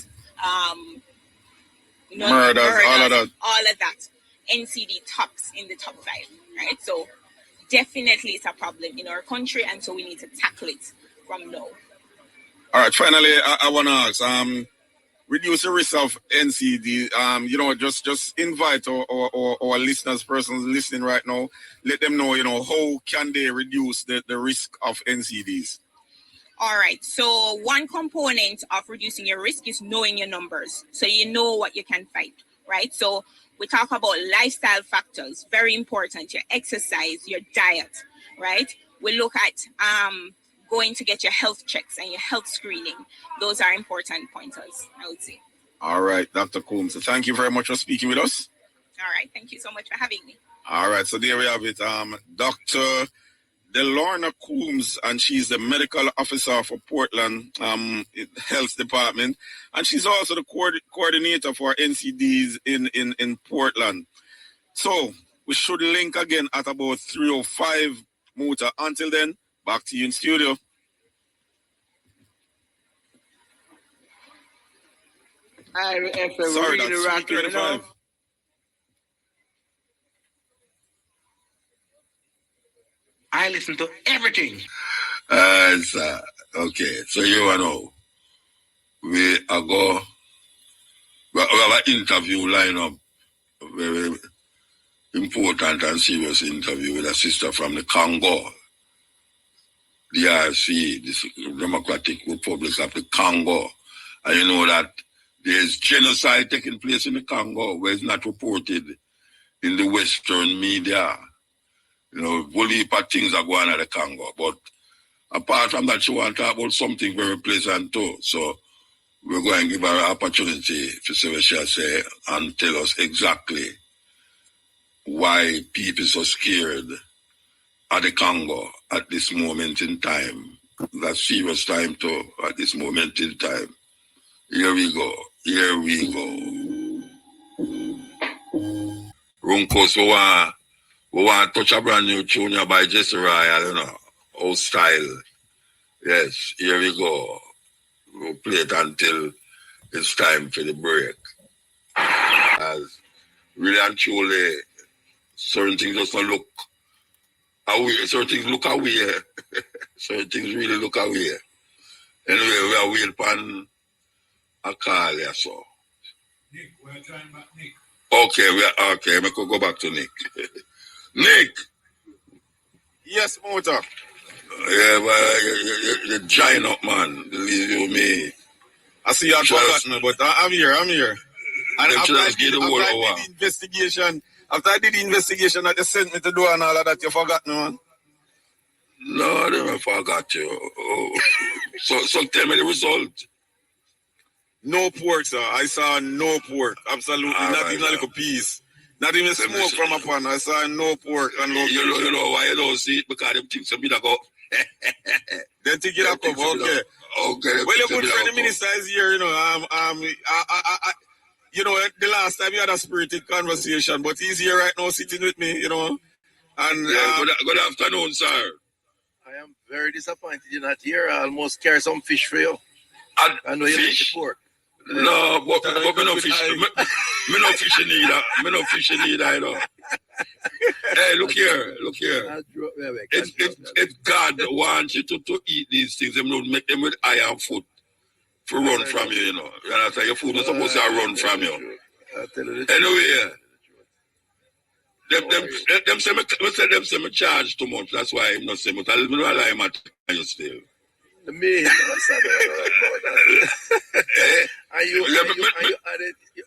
murders, all of that, NCD tops in the top 5, right? So definitely it's a problem in our country, and so we need to tackle it from now. All right, finally, I want to ask, reduce the risk of NCD. Just invite our listeners, persons listening right now, let them know, how can they reduce the risk of NCDs? All right. So one component of reducing your risk is knowing your numbers. So you know what you can fight, right? So we talk about lifestyle factors, very important. Your exercise, your diet, right? We look at going to get your health checks and your health screening. Those are important pointers, I would say. All right, Dr. Coombs. So thank you very much for speaking with us. All right. Thank you so much for having me. All right. So there we have it. Dr. Delorna Coombs, and she's the medical officer for Portland Health Department. And she's also the coordinator for NCDs in Portland. So we should link again at about 3:05, Muta. Until then, back to you in studio. Sorry, that's really rocking, 3:35. I listen to everything. Okay, so you know, we have an interview line up, very important and serious interview with a sister from the Congo, DRC, the Democratic Republic of the Congo. And you know that there's genocide taking place in the Congo where it's not reported in the Western media. Whole heap of things are going on in the Congo. But apart from that, she want to talk about something very pleasant too. So we're going to give her an opportunity to see what she'll say and tell us exactly why people are so scared at the Congo at this moment in time. That's serious time too, at this moment in time. Here we go. Runkos, we want to touch a brand new tune by Jesse Royal, old style. Yes, here we go. We'll play it until it's time for the break. As really and truly, certain things just don't look away. Certain things look away. Certain things really look away. Anyway, we are waiting upon a call here, so. Nick, we're trying back Nick. Okay, we could go back to Nick. Nick! Yes, Mota. Yeah, well, you're giant up, man. Believe you me. I see you forgot me, but I'm here. And after I did the investigation that they sent me to do and all of that, you forgot me, man? No, I never forgot you. Oh. So tell me the result. No pork, sir. I saw no pork. Absolutely. Not even a little piece. Not even smoke from a pan. I saw no pork and no You know why you don't see it? Because them things a bit ago. They think it up. Okay. Okay. Well, your good friend, the minister, is here, you know. You know, the last time we had a spirited conversation, but he's here right now sitting with me, you know. And good afternoon, sir. I am very disappointed you're not here. I almost carry some fish for you. I know you like the pork. No, but me no fish. Me no fishing either. Me no fishing either, you know. Hey, look here. If God wants you to eat these things, them don't make them with iron food to run from you, you know. You understand? Your food is supposed to run from you. Anyway, them say me charge too much. That's why I'm not saying much. I don't know why I'm at you still. Me,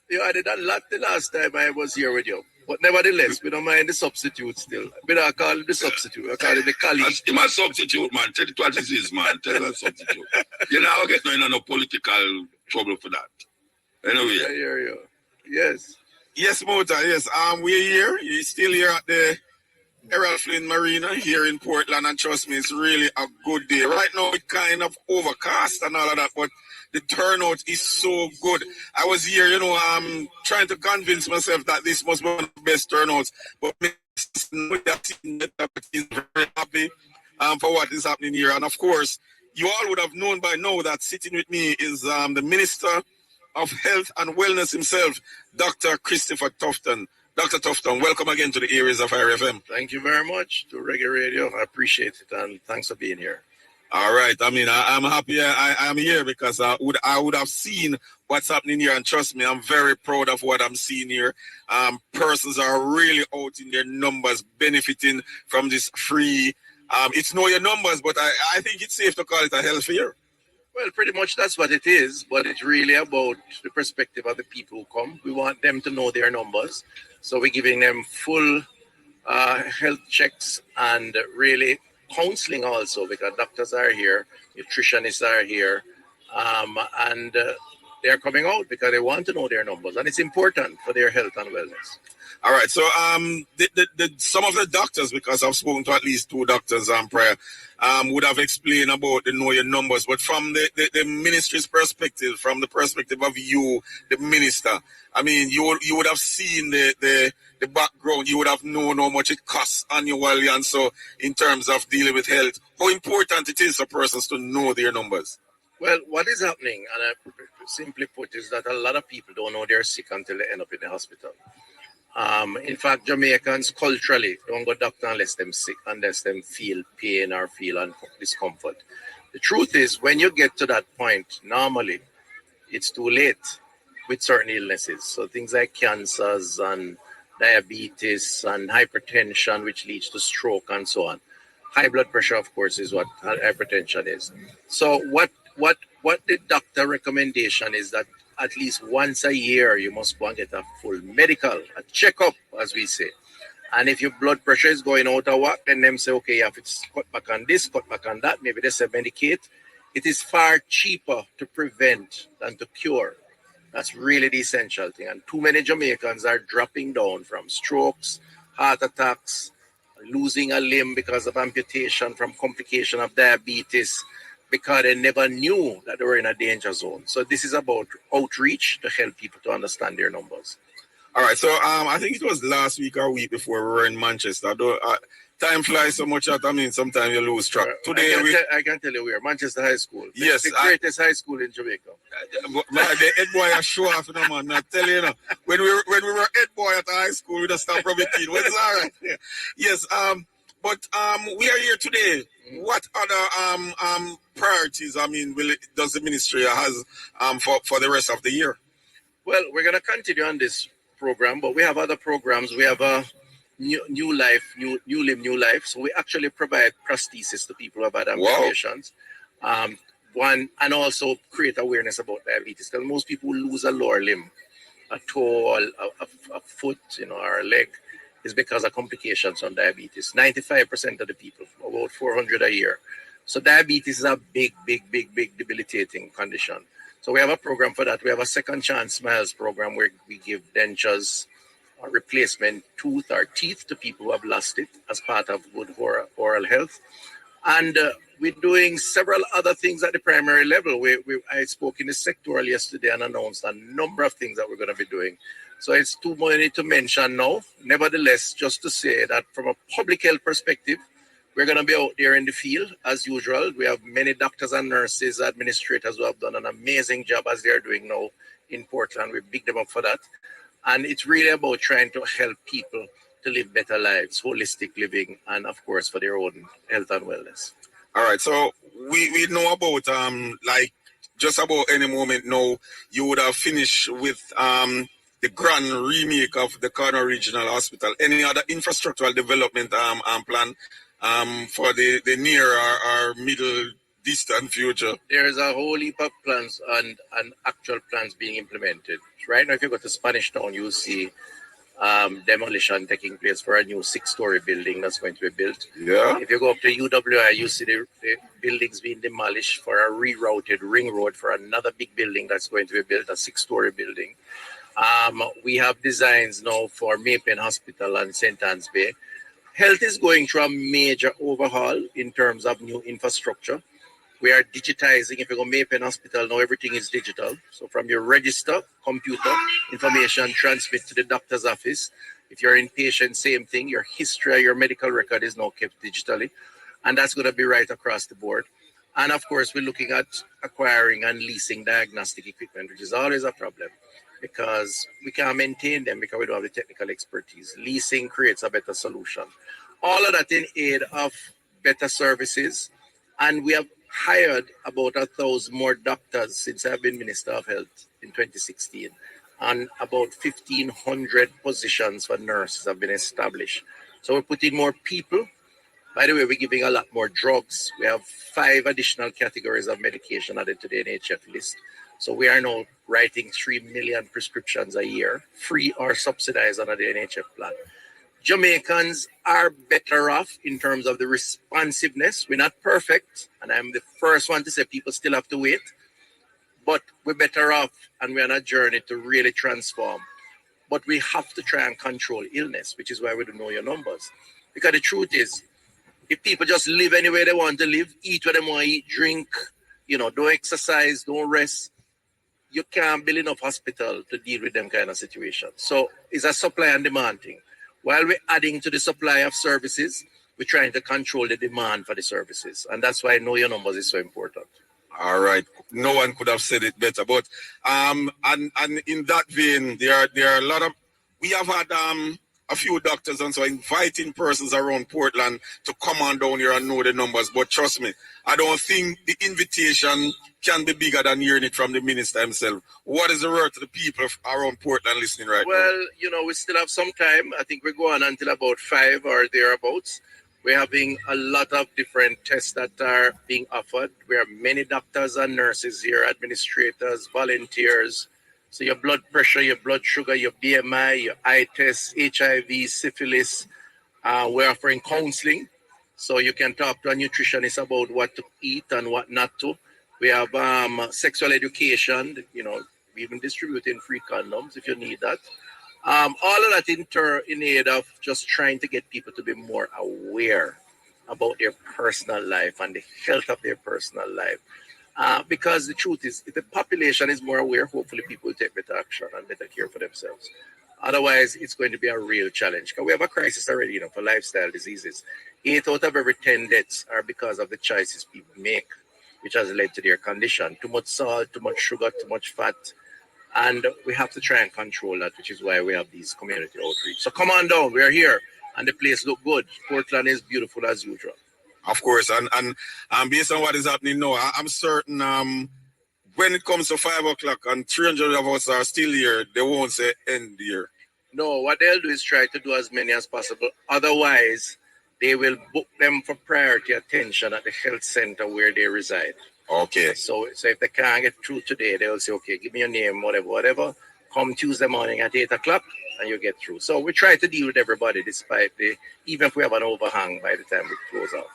you added a lot the last time I was here with you. But nevertheless, we don't mind the substitute still. We don't call it the substitute. I call it the colleague. It's my substitute, man. Tell it what it is, man. Tell it substitute. You know, I get no political trouble for that. Anyway. I hear you. Yes. Yes, Mota, yes. We're here. You're still here at the Errol Flynn Marina here in Portland, and trust me, it's really a good day. Right now, it's kind of overcast and all of that, but the turnout is so good. I was here, you know, trying to convince myself that this must be one of the best turnouts, but I'm very happy for what is happening here. And of course, you all would have known by now that sitting with me is the Minister of Health and Wellness himself, Dr. Christopher Tufton. Dr. Tufton, welcome again to the areas of RFM. Thank you very much to Reggae Radio. I appreciate it, and thanks for being here. All right. I mean, I'm happy I'm here because I would have seen what's happening here, and trust me, I'm very proud of what I'm seeing here. Persons are really out in their numbers, benefiting from this free. It's know your numbers, but I think it's safe to call it a health fair. Well, pretty much that's what it is, but it's really about the perspective of the people who come. We want them to know their numbers. So we're giving them full health checks and really counseling also, because doctors are here, nutritionists are here, and they're coming out because they want to know their numbers, and it's important for their health and wellness. All right. So some of the doctors, because I've spoken to at least 2 doctors prior, would have explained about the know your numbers. But from the ministry's perspective, from the perspective of you, the minister, I mean, you would have seen the background. You would have known how much it costs annually, and so in terms of dealing with health, how important it is for persons to know their numbers. Well, what is happening, and I simply put, is that a lot of people don't know they're sick until they end up in the hospital. In fact, Jamaicans culturally don't go to doctor unless them sick, unless them feel pain or feel discomfort. The truth is, when you get to that point, normally it's too late with certain illnesses. So things like cancers and diabetes and hypertension, which leads to stroke and so on. High blood pressure, of course, is what hypertension is. So what the doctor recommendation is that at least once a year, you must go and get a full medical, a checkup, as we say. And if your blood pressure is going out of whack, then them say, okay, you have to cut back on this, cut back on that. Maybe they say medicate. It is far cheaper to prevent than to cure. That's really the essential thing. And too many Jamaicans are dropping down from strokes, heart attacks, losing a limb because of amputation, from complication of diabetes, because they never knew that they were in a danger zone. So this is about outreach to help people to understand their numbers. All right. So I think it was last week or week before we were in Manchester. Time flies so much out. I mean, sometimes you lose track. Today I can tell you where. Manchester High School. Yes. The greatest high school in Jamaica. The head boy a show off, man. I tell you, when we were head boy at the high school, we just stopped rubbing teeth. Well, it's all right. Yeah. Yes. But we are here today. What other priorities, I mean, does the ministry has for the rest of the year? Well, we're going to continue on this program, but we have other programs. We have a new life. So we actually provide prosthesis to people who have had amputations. One, and also create awareness about diabetes, because most people lose a lower limb, a toe, a foot, or a leg, is because of complications on diabetes. 95% of the people, about 400 a year. So diabetes is a big debilitating condition. So we have a program for that. We have a Second Chance Smiles program where we give dentures or replacement tooth or teeth to people who have lost it as part of good oral health. And we're doing several other things at the primary level. I spoke in the sectoral yesterday and announced a number of things that we're going to be doing. So it's too many to mention now. Nevertheless, just to say that from a public health perspective, we're going to be out there in the field as usual. We have many doctors and nurses, administrators who have done an amazing job as they're doing now in Portland. We big them up for that. And it's really about trying to help people to live better lives, holistic living, and of course for their own health and wellness. All right, so we know about like just about any moment now you would have finished with the grand remake of the Congo Regional Hospital. Any other infrastructural development plan for the near or middle distant future? There's a whole heap of plans and actual plans being implemented. Right now, if you go to Spanish Town, you'll see demolition taking place for a new 6-story building that's going to be built. Yeah. If you go up to UWI, you see the buildings being demolished for a rerouted ring road for another big building that's going to be built, a 6-story building. We have designs now for Maypen Hospital and St. Anne's Bay. Health is going through a major overhaul in terms of new infrastructure. We are digitizing. If you go Maypen Hospital, now everything is digital. So from your register, computer, information transmit to the doctor's office. If you're inpatient, same thing. Your history, your medical record is now kept digitally. And that's going to be right across the board. And of course, we're looking at acquiring and leasing diagnostic equipment, which is always a problem because we can't maintain them because we don't have the technical expertise. Leasing creates a better solution. All of that in aid of better services. And we have hired about 1,000 more doctors since I've been Minister of Health in 2016. And about 1,500 positions for nurses have been established. So we're putting more people. By the way, we're giving a lot more drugs. We have 5 additional categories of medication added to the NHF list. So we are now writing 3 million prescriptions a year, free or subsidized under the NHF plan. Jamaicans are better off in terms of the responsiveness. We're not perfect, and I'm the first one to say people still have to wait, but we're better off, and we're on a journey to really transform. But we have to try and control illness, which is why we don't know your numbers. Because the truth is, if people just live any way they want to live, eat what they want to eat, drink, don't exercise, don't rest, you can't build enough hospital to deal with them kind of situations. So it's a supply and demand thing. While we're adding to the supply of services, we're trying to control the demand for the services. And that's why Know Your Numbers is so important. All right. No one could have said it better. But and in that vein, there are a lot of, we have had a few doctors and so inviting persons around Portland to come on down here and know the numbers. But trust me, I don't think the invitation can be bigger than hearing it from the minister himself. What is the word to the people around Portland listening right now? Well, we still have some time. I think we're going until about 5 or thereabouts. We're having a lot of different tests that are being offered. We have many doctors and nurses here, administrators, volunteers. So your blood pressure, your blood sugar, your BMI, your eye tests, HIV, syphilis. We're offering counseling. So you can talk to a nutritionist about what to eat and what not to. We have sexual education. We even distributing free condoms if you need that. All of that in aid of just trying to get people to be more aware about their personal life and the health of their personal life. Because the truth is, if the population is more aware, hopefully people will take better action and better care for themselves. Otherwise, it's going to be a real challenge. Because we have a crisis already, for lifestyle diseases. 8 out of every 10 deaths are because of the choices people make, which has led to their condition. Too much salt, too much sugar, too much fat. And we have to try and control that, which is why we have these community outreach. So come on down, we're here, and the place looks good. Portland is beautiful as usual. Of course, and based on what is happening now, I'm certain when it comes to 5 o'clock and 300 of us are still here, they won't say end here. No, what they'll do is try to do as many as possible. Otherwise, they will book them for priority attention at the health center where they reside. Okay. So if they can't get through today, they will say, okay, give me your name, whatever. Come Tuesday morning at 8 o'clock and you get through. So we try to deal with everybody despite even if we have an overhang by the time we close out.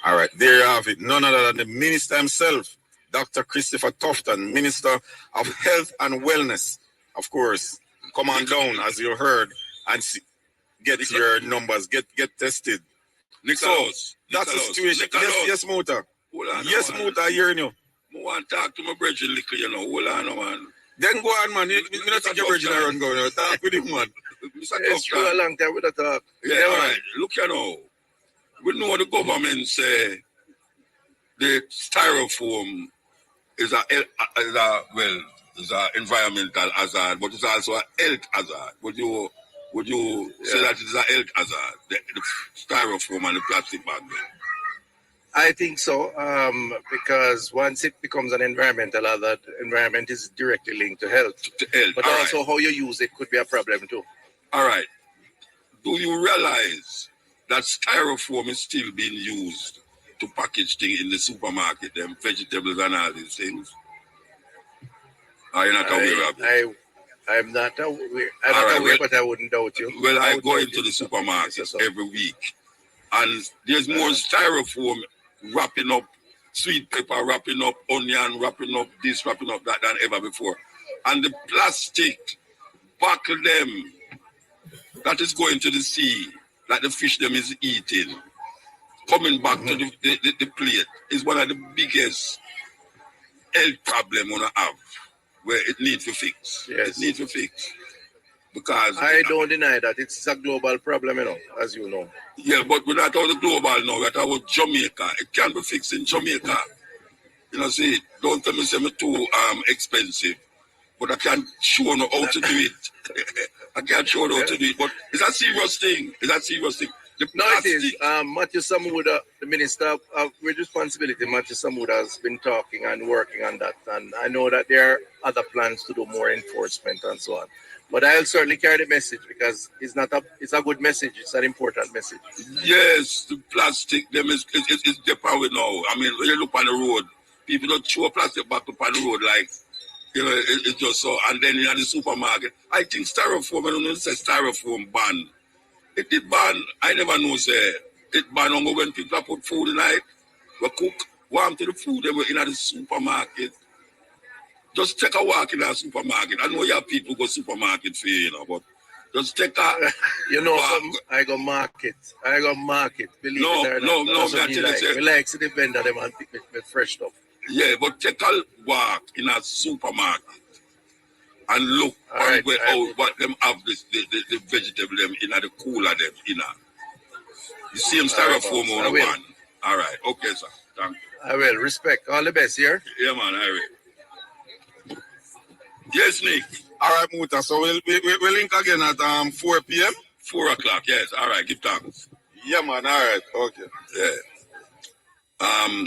All right, there you have it. None other than the minister himself, Dr. Christopher Tufton, Minister of Health and Wellness. Of course, come on down, as you heard, and get your numbers, get tested. Nicholas, that's the situation. Yes, Muta. Yes, Muta, I hearing you. I want to talk to my brother little, you know. Hold on, man. Then go on, man. You don't take your brother around go now. Talk with him, man. It's true a long time with a talk. Yeah, all right. Look, you know. We know the government say the styrofoam is a environmental hazard, but it's also a health hazard. Would you say that it's a health hazard? The styrofoam and the plastic bag. I think so, because once it becomes an environmental hazard, environment is directly linked to health. But all also how you use it could be a problem too. All right. Do you realize that styrofoam is still being used to package things in the supermarket, them vegetables and all these things? Are you not aware of it? I'm not aware. I'm not aware, but I wouldn't doubt you. Well, I go into the supermarket every week, and there's more styrofoam wrapping up sweet pepper, wrapping up onion, wrapping up this, wrapping up that than ever before. And the plastic buckle them that is going to the sea, that the fish them is eating, coming back to the plate is one of the biggest health problem we have, where it needs to fix. Yes. It needs to fix. Because I don't deny that it's a global problem, you know, as you know. Yeah, but we're not out of the global now, we're about Jamaica. It can be fixed in Jamaica. You know, see, don't tell me it's too expensive. But I can't show you how to do it. I can't show you how to do it. But it's a serious thing. It's a serious thing. No, it is. Matthew Samuda, the Minister of Responsibility, Matthew Samuda has been talking and working on that. And I know that there are other plans to do more enforcement and so on. But I'll certainly carry the message because it's a good message. It's an important message. Yes, the plastic, them is the power now. I mean, when you look on the road, people don't throw plastic back up on the road like, you know, it's just so. And then in the supermarket, I think styrofoam, I don't know, say styrofoam ban. It did ban, I never know, say, it ban only when people put food in it, we cook, warm to the food, they were in the supermarket. Just take a walk in a supermarket. I know you have people go supermarket for you know, but just take a you know, I go market. Believe it or not. We like to the vendor them and pick with fresh stuff. Yeah, but take a walk in a supermarket and look what them have the vegetable them in the cooler them in a. You see them styrofoam on the one. All right, okay, sir. Thank you. I will. Respect. All the best here. Yeah, man, I will. Yes, Nick. All right, Muta. So we'll link again at 4 p.m. 4 o'clock. Yes. All right. Give thanks. Yeah, man. All right. Okay. Yeah.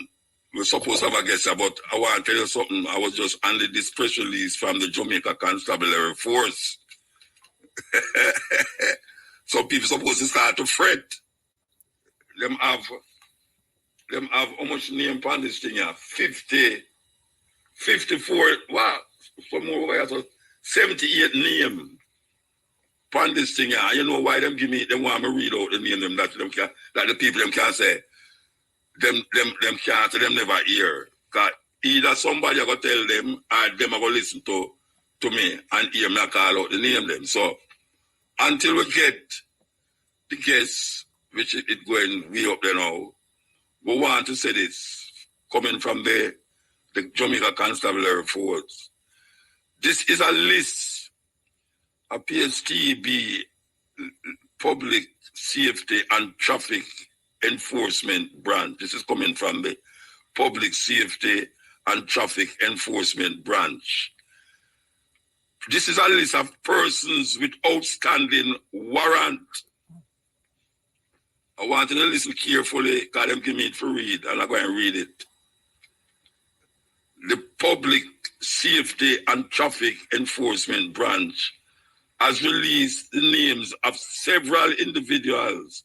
We're supposed to have a guest, but I want to tell you something. I was just under this press release from the Jamaica Constabulary Force. So people supposed to start to fret. Them have how much name on this thing here? 54. Wow. Some more way, 78 name on this thing here. You know why them give me, them want me read out the name them that the people them can't say. Them can't say, them never hear. Cause either somebody gonna tell them or them are gonna listen to me and hear me call out the name them. So until we get the guests, which it going way up there now, we want to say this coming from the Jamaica Constabulary Force. This is a list of PSTB Public Safety and Traffic Enforcement Branch. This is coming from the Public Safety and Traffic Enforcement Branch. This is a list of persons with outstanding warrant. I want you to listen carefully because them give me it for read and I'm going to read it. The Public Safety and Traffic Enforcement Branch has released the names of several individuals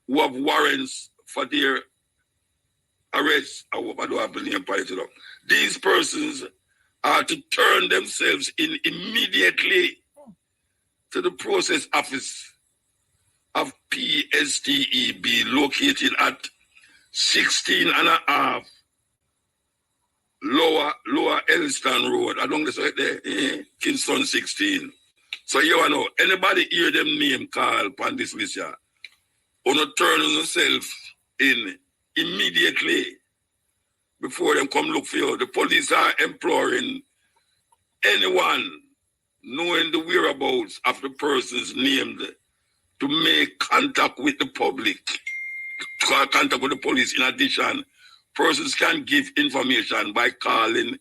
who have warrants for their arrest. I hope I don't have the name pointed out. These persons are to turn themselves in immediately to the process office of PSTEB located at 16 and a half Lower Elston Road. Along this right there, Kingston 16. So you know, anybody hear them name call upon this list here, wanna turn on yourself in immediately before them come look for you. The police are imploring anyone knowing the whereabouts of the persons named to make contact with the public, contact with the police. In addition, persons can give information by calling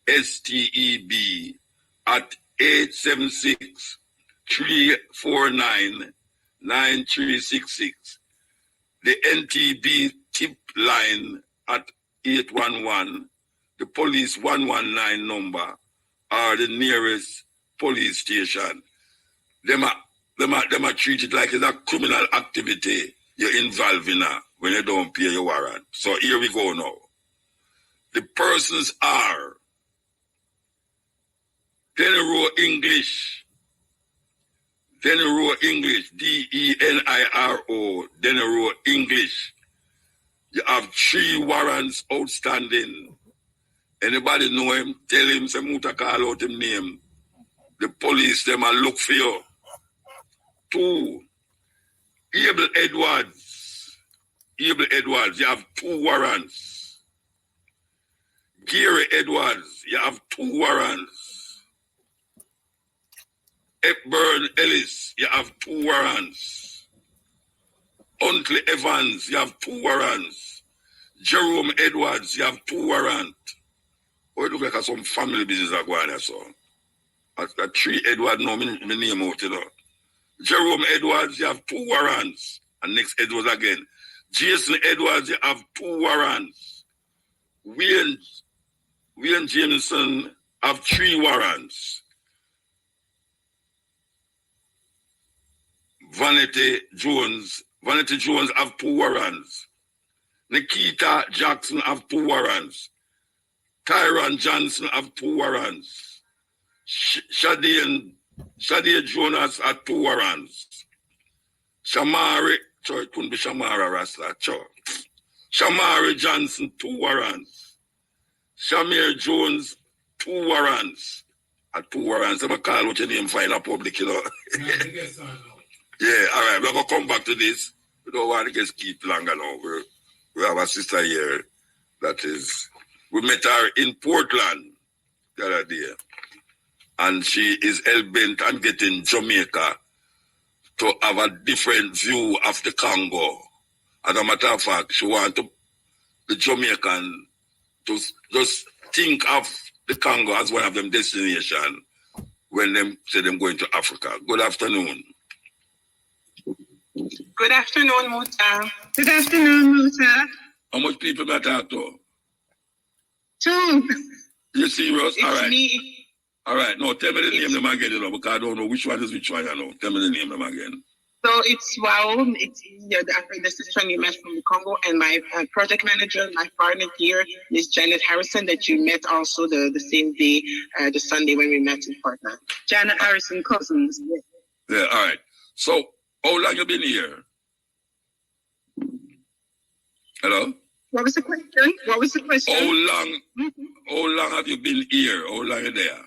STEB at 876-349-9366. The NTB tip line at 811, the police 119 number, are the nearest police station. Them are treated like it's a criminal activity you're involved in when you don't pay your warrant. So here we go now. The persons are Deniro English, Deniro English, DENIRO, Deniro English. You have 3 warrants outstanding. Anybody know him? Tell him, say Muta call out him name. The police, them a look for you. 2, Abel Edwards. Abel Edwards, you have 2 warrants. Gary Edwards, you have 2 warrants. Hepburn Ellis, you have 2 warrants. Uncle Evans, you have 2 warrants. Jerome Edwards, you have 2 warrants. Oh, it look like some family business are going on, so. At 3 Edwards, no, me name out, you know. Jerome Edwards, you have 2 warrants. And next Edwards again. Jason Edwards, you have 2 warrants. Wayne Jameson have 3 warrants. Vanity Jones have 2 warrants. Nikita Jackson have 2 warrants. Tyron Johnson have 2 warrants. Shadi Jonas have 2 warrants. Shamari, sorry, it couldn't be Shamara Rasta. Shamari Johnson, 2 warrants. Shamir Jones, 2 warrants. 2 warrants. I'm going to call what your name find a public, you know. Yeah, all right, we're going to come back to this. We don't want to get keep longer now. We have a sister here that is, we met her in Portland the other day. And she is hell-bent on getting Jamaica to have a different view of the Congo. As a matter of fact, she wants the Jamaican to just think of the Congo as one of them destinations when they say them going to Africa. Good afternoon. Good afternoon, Muta. Good afternoon, Muta. How much people may I talk to? 2. You serious? It's all right. Me. All right. No, tell me the name them again, you know, because I don't know which one is which one, you know. Tell me the name them again. So it's it's the sister you met from the Congo, and my project manager, my partner here, Miss Janet Harrison, that you met also the same day, the Sunday when we met in Portland. Janet Harrison, cousins. Yeah, all right. So, how long you been here? Hello? What was the question? How long have you been here? How long are you there?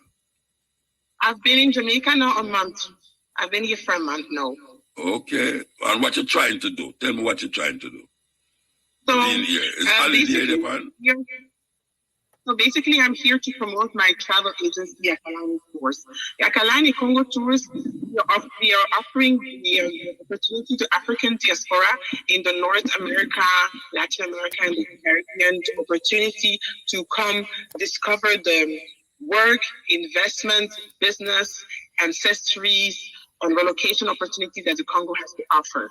I've been in Jamaica now a month. I've been here for a month now. Okay. And what you trying to do? Tell me what you're trying to do. So, being here. Is holiday the So basically, I'm here to promote my travel agency, Yakalani Tours. Yakalani Congo Tours, we are offering the opportunity to African diaspora in the North America, Latin America, and the Caribbean, the opportunity to come discover the work, investment, business, ancestries, and relocation opportunities that the Congo has to offer.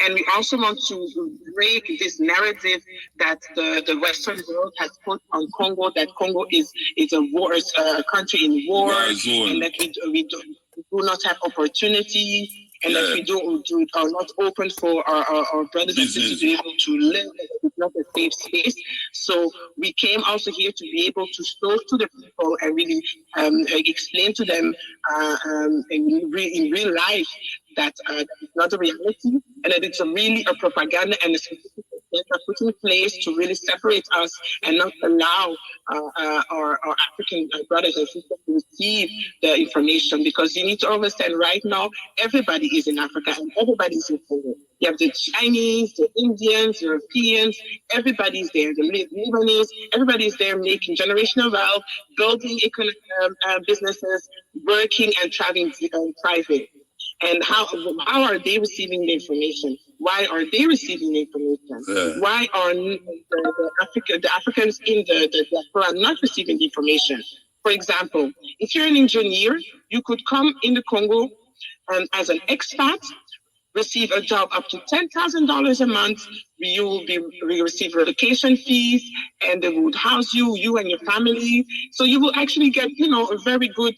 And we also want to break this narrative that the Western world has put on Congo, that Congo is a country in war, and that we do not have opportunity, and that we are not open for our brothers and sisters to be able to live. It's not a safe space. So we came also here to be able to talk to the people and really explain to them in real life that it's not a reality, and that it's really a propaganda and a specific that are put in place to really separate us and not allow our African brothers and sisters to receive the information. Because you need to understand right now, everybody is in Africa and everybody is in Congo. You have the Chinese, the Indians, Europeans, everybody's there. The Lebanese, everybody's there making generational wealth, building businesses, working and traveling private. And how are they receiving the information? Why are they receiving the information? Why are the Africans in the diaspora not receiving the information? For example, if you're an engineer, you could come in the Congo as an expat, receive a job up to $10,000 a month. You will receive relocation fees, and they would house you and your family. So you will actually get, a very good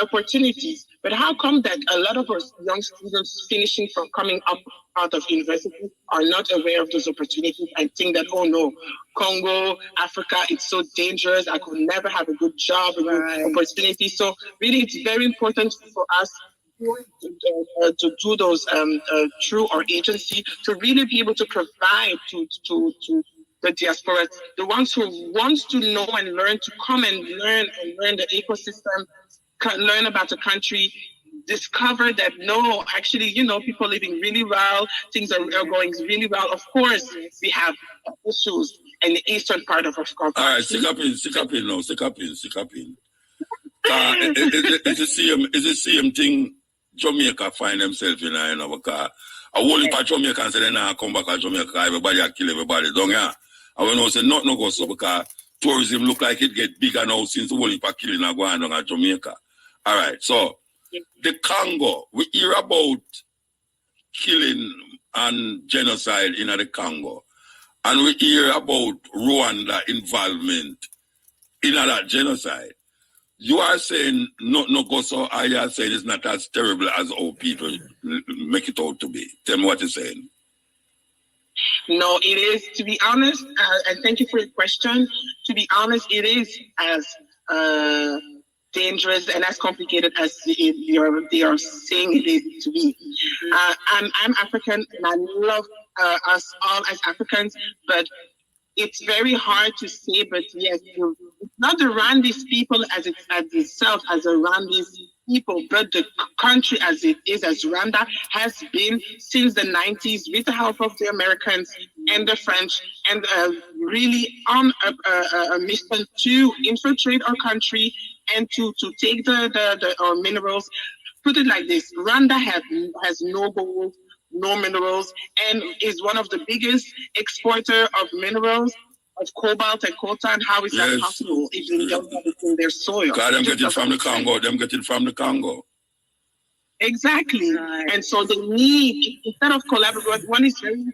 opportunities. But how come that a lot of our young students finishing from coming up out of university are not aware of those opportunities and think that, oh no, Congo, Africa, it's so dangerous. I could never have a good job, a good opportunity. So really, it's very important for us to do those through our agency to really be able to provide to the diaspora, the ones who wants to know and learn, to come and learn the ecosystem, learn about the country, discover that no, actually, people living really well, things are going really well. Of course, we have issues in the eastern part of our country. All right, stick up in. It's the same thing Jamaica find themselves in, because a whole heap of Jamaicans say they now come back to Jamaica, everybody a kill everybody down here. And when I say nothing no go so, because tourism look like it get bigger now since the whole heap of killing are going on at Jamaica. All right, so the Congo, we hear about killing and genocide in the Congo, and we hear about Rwanda involvement in that genocide. You are saying no go so, I are saying it's not as terrible as how people make it out to be. Tell me what you're saying. No, it is, to be honest, and thank you for your question. To be honest, it is as dangerous and as complicated as they are saying it is to be. I'm African and I love us all as Africans, but it's very hard to say, but yes, it's not around these people as itself, as around these people, but the country as it is, as Rwanda has been since the 90s with the help of the Americans and the French, and really on a mission to infiltrate our country and to take our minerals. Put it like this, Rwanda has no gold, no minerals, and is one of the biggest exporter of minerals, of cobalt and coltan. How is that possible if they don't have it in their soil? Because them get it from the Congo. Exactly. Right. And so they need, instead of collaborating, one is very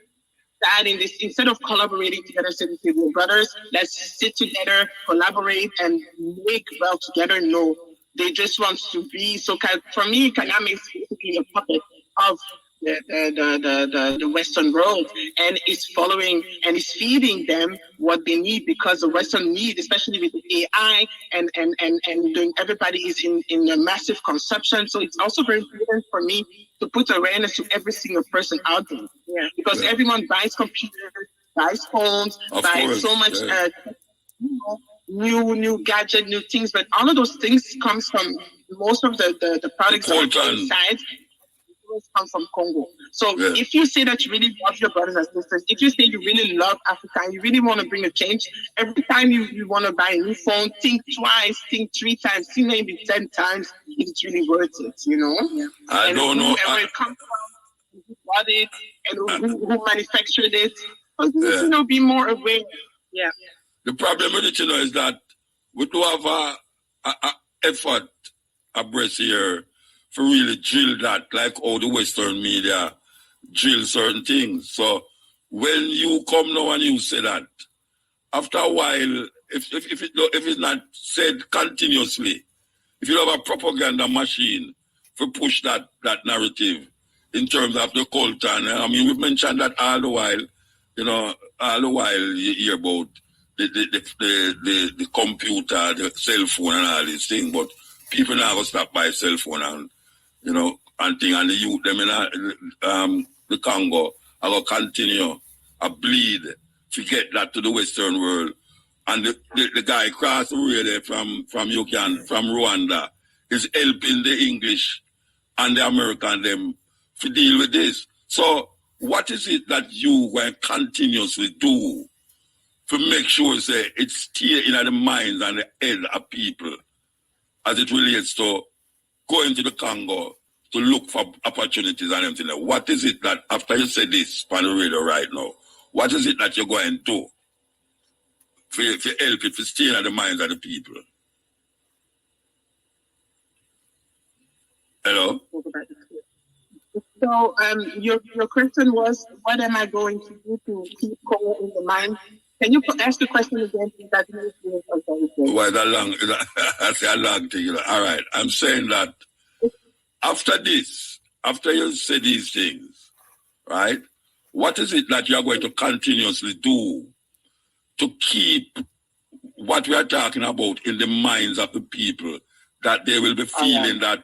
sad in this, instead of collaborating together, saying, brothers, let's sit together, collaborate, and make well together. No, they just want to be, so for me, Kagame is basically a puppet of the Western world, and is following and is feeding them what they need, because the Western need, especially with the AI and doing, everybody is in a massive consumption. So it's also very important for me to put awareness to every single person out there, because everyone buys computers, buys phones, buys so much new gadget, new things, but all of those things comes from most of the products inside. Come from Congo. So if you say that you really love your brothers and sisters, if you say you really love Africa, you really want to bring a change, every time you want to buy a new phone, think twice, think 3 times, think maybe 10 times if it's really worth it, I don't know. Where it comes from, who bought it, and who manufactured it. So be more aware. Yeah. The problem with it, is that we do have a effort abreast here for really drill that, like how the Western media drill certain things. So when you come now and you say that, after a while, if it's not said continuously, if you have a propaganda machine for push that narrative in terms of the cult, and I mean, we've mentioned that all the while, you hear about the computer, the cell phone and all these things, but people now go stop by cell phone and and thing, and the youth them in the Congo are going to continue a bleed to get that to the Western world. And the guy across the way there from Rwanda is helping the English and the American them to deal with this. So what is it that you will continuously do to make sure say it stay in the minds and the head of people as it relates to going to the Congo to look for opportunities and everything? What is it that, after you say this on the radio right now, what is it that you're going to do for help it to stay in the minds of the people? Hello? So your question was, what am I going to do to keep Congo in the mind? Can you ask the question again? That well, that's a long thing. All right. I'm saying that after this, after you say these things, right, what is it that you're going to continuously do to keep what we are talking about in the minds of the people, that they will be feeling that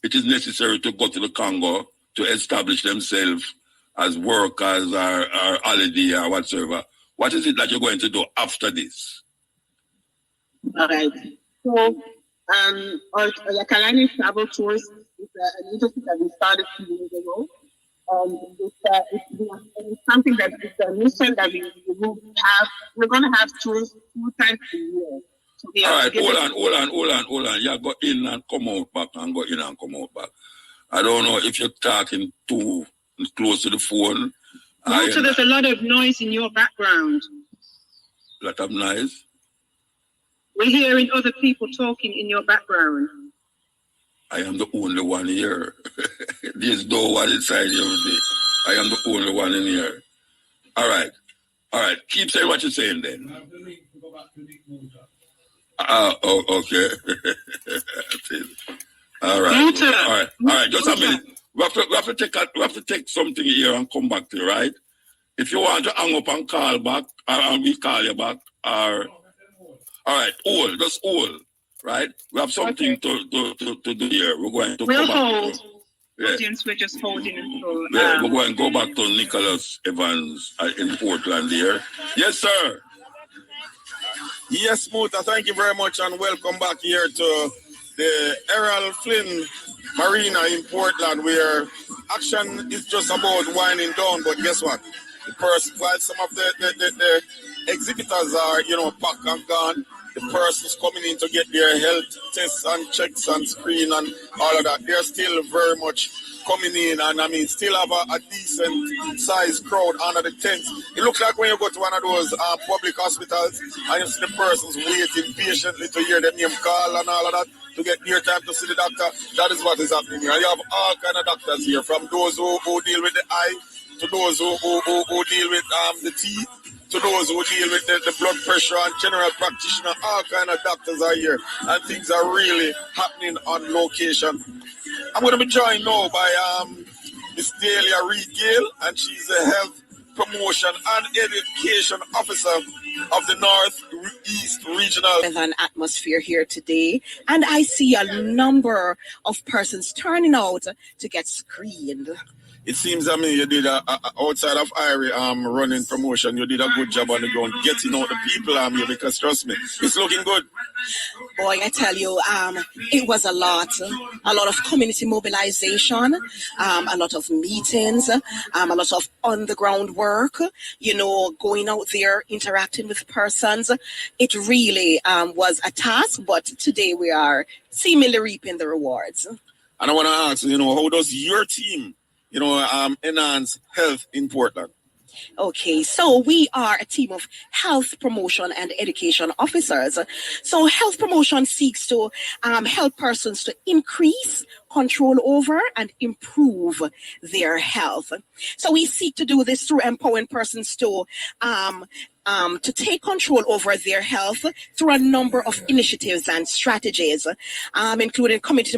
it is necessary to go to the Congo to establish themselves as workers or holiday or whatsoever? What is it that you're going to do after this? All right. So, our Kalani travel tours is an agency that we started 2 years ago. It's something that is a mission that we will have. We're going to have tours 2 times a year. So all right, hold on. You go in and come out back and go in and come out back. I don't know if you're talking too close to the phone. So there's a lot of noise in your background. A lot of noise? We're hearing other people talking in your background. I am the only one here. There's no one inside here with me. I am the only one in here. All right. Keep saying what you're saying then. Okay. All right. Just a minute. We have to take something here and come back to you, right? If you want to hang up and call back, and we call you back, all right, just hold, right? We have something to do here. We're going to we'll go back hold. To, Audience, we're just holding until... we're going to go back to Nicholas Evans in Portland here. Yes, sir. Yes, Muta, thank you very much and welcome back here to the Errol Flynn Marina in Portland, where action is just about winding down. But guess what? While some of the exhibitors are, back and gone, the persons coming in to get their health tests and checks and screen and all of that, they're still very much coming in, and still have a decent sized crowd under the tents. It looks like when you go to one of those public hospitals and you see the persons waiting patiently to hear their name call and all of that, to get near time to see the doctor. That is what is happening here. And you have all kind of doctors here, from those who deal with the eye, to those who deal with the teeth, to those who deal with the blood pressure and general practitioner. All kind of doctors are here, and things are really happening on location. I'm going to be joined now by Miss Delia Reed-Gale, and she's the Health Promotion and Education Officer of the Northeast Regional. There's an atmosphere here today, and I see a number of persons turning out to get screened. It seems, you did outside of Irie running promotion, you did a good job on the ground getting out the people here, because trust me, it's looking good. Boy, I tell you, it was a lot of community mobilization, a lot of meetings, a lot of on-the-ground work, going out there, interacting with persons. It really was a task, but today we are seemingly reaping the rewards. And I want to ask, how does your team enhance health in Portland? Okay, so we are a team of health promotion and education officers. So health promotion seeks to help persons to increase control over and improve their health. So we seek to do this through empowering persons to to take control over their health through a number of initiatives and strategies, including community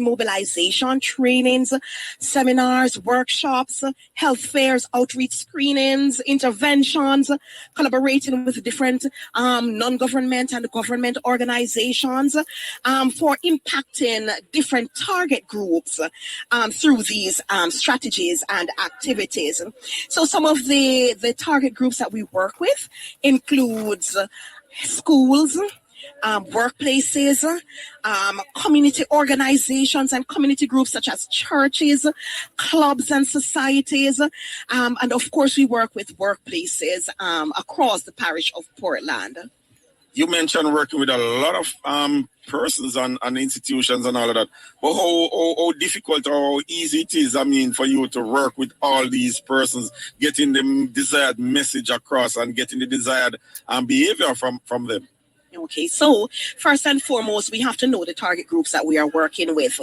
mobilization, trainings, seminars, workshops, health fairs, outreach screenings, interventions, collaborating with different non-government and government organizations for impacting different target groups through these strategies and activities. So some of the target groups that we work with includes schools, workplaces, community organizations and community groups such as churches, clubs and societies, and of course we work with workplaces across the parish of Portland. You mentioned working with a lot of persons and institutions and all of that. But how difficult or how easy it is, I mean, for you to work with all these persons, getting the desired message across and getting the desired behavior from them? Okay, so first and foremost, we have to know the target groups that we are working with.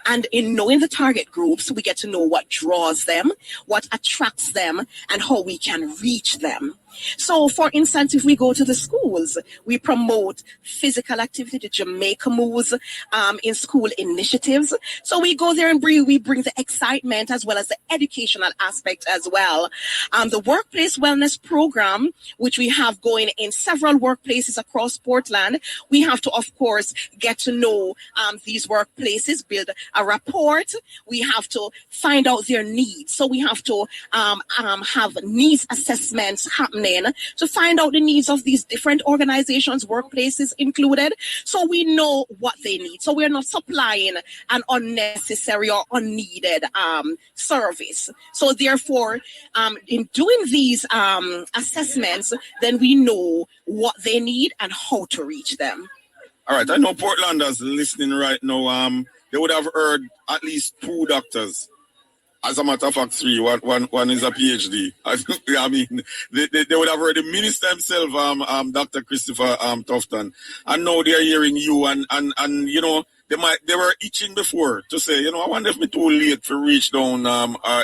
And in knowing the target groups, we get to know what draws them, what attracts them, and how we can reach them. So, for instance, if we go to the schools, we promote physical activity, the Jamaica Moves in school initiatives. So we go there and we bring the excitement as well as the educational aspect as well. The workplace wellness program, which we have going in several workplaces across Portland, we have to, of course, get to know these workplaces, build a rapport. We have to find out their needs. So we have to have needs assessments happening to find out the needs of these different organizations, workplaces included, so we know what they need. So we're not supplying an unnecessary or unneeded service. So therefore, in doing these assessments, then we know what they need and how to reach them. All right, I know Portlanders listening right now, they would have heard at least 2 doctors. As a matter of fact, 3. One is a PhD. I mean, they would have heard the minister himself, Dr. Christopher Tofton, and now they are hearing you, and you know, they were itching before to say, you know, I wonder if me too late to reach down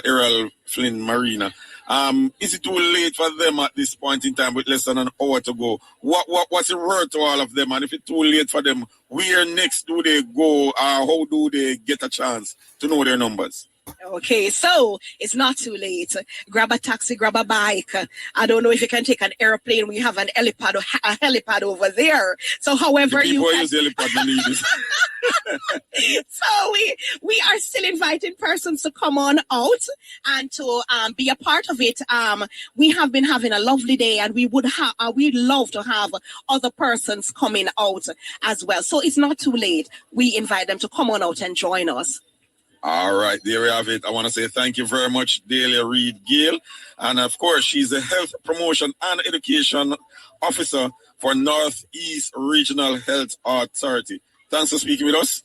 Errol Flynn Marina. Is it too late for them at this point in time with less than an hour to go? What's the word to all of them? And if it's too late for them, where next do they go? How do they get a chance to know their numbers? Okay, so it's not too late. Grab a taxi, grab a bike. I don't know if you can take an airplane. We have a helipad over there. So however you can... use the helipad, So we are still inviting persons to come on out and to be a part of it. We have been having a lovely day, and we'd love to have other persons coming out as well. So it's not too late. We invite them to come on out and join us. All right, there we have it. I want to say thank you very much, Delia Reed-Gale. And of course, she's the Health Promotion and Education Officer for Northeast Regional Health Authority. Thanks for speaking with us.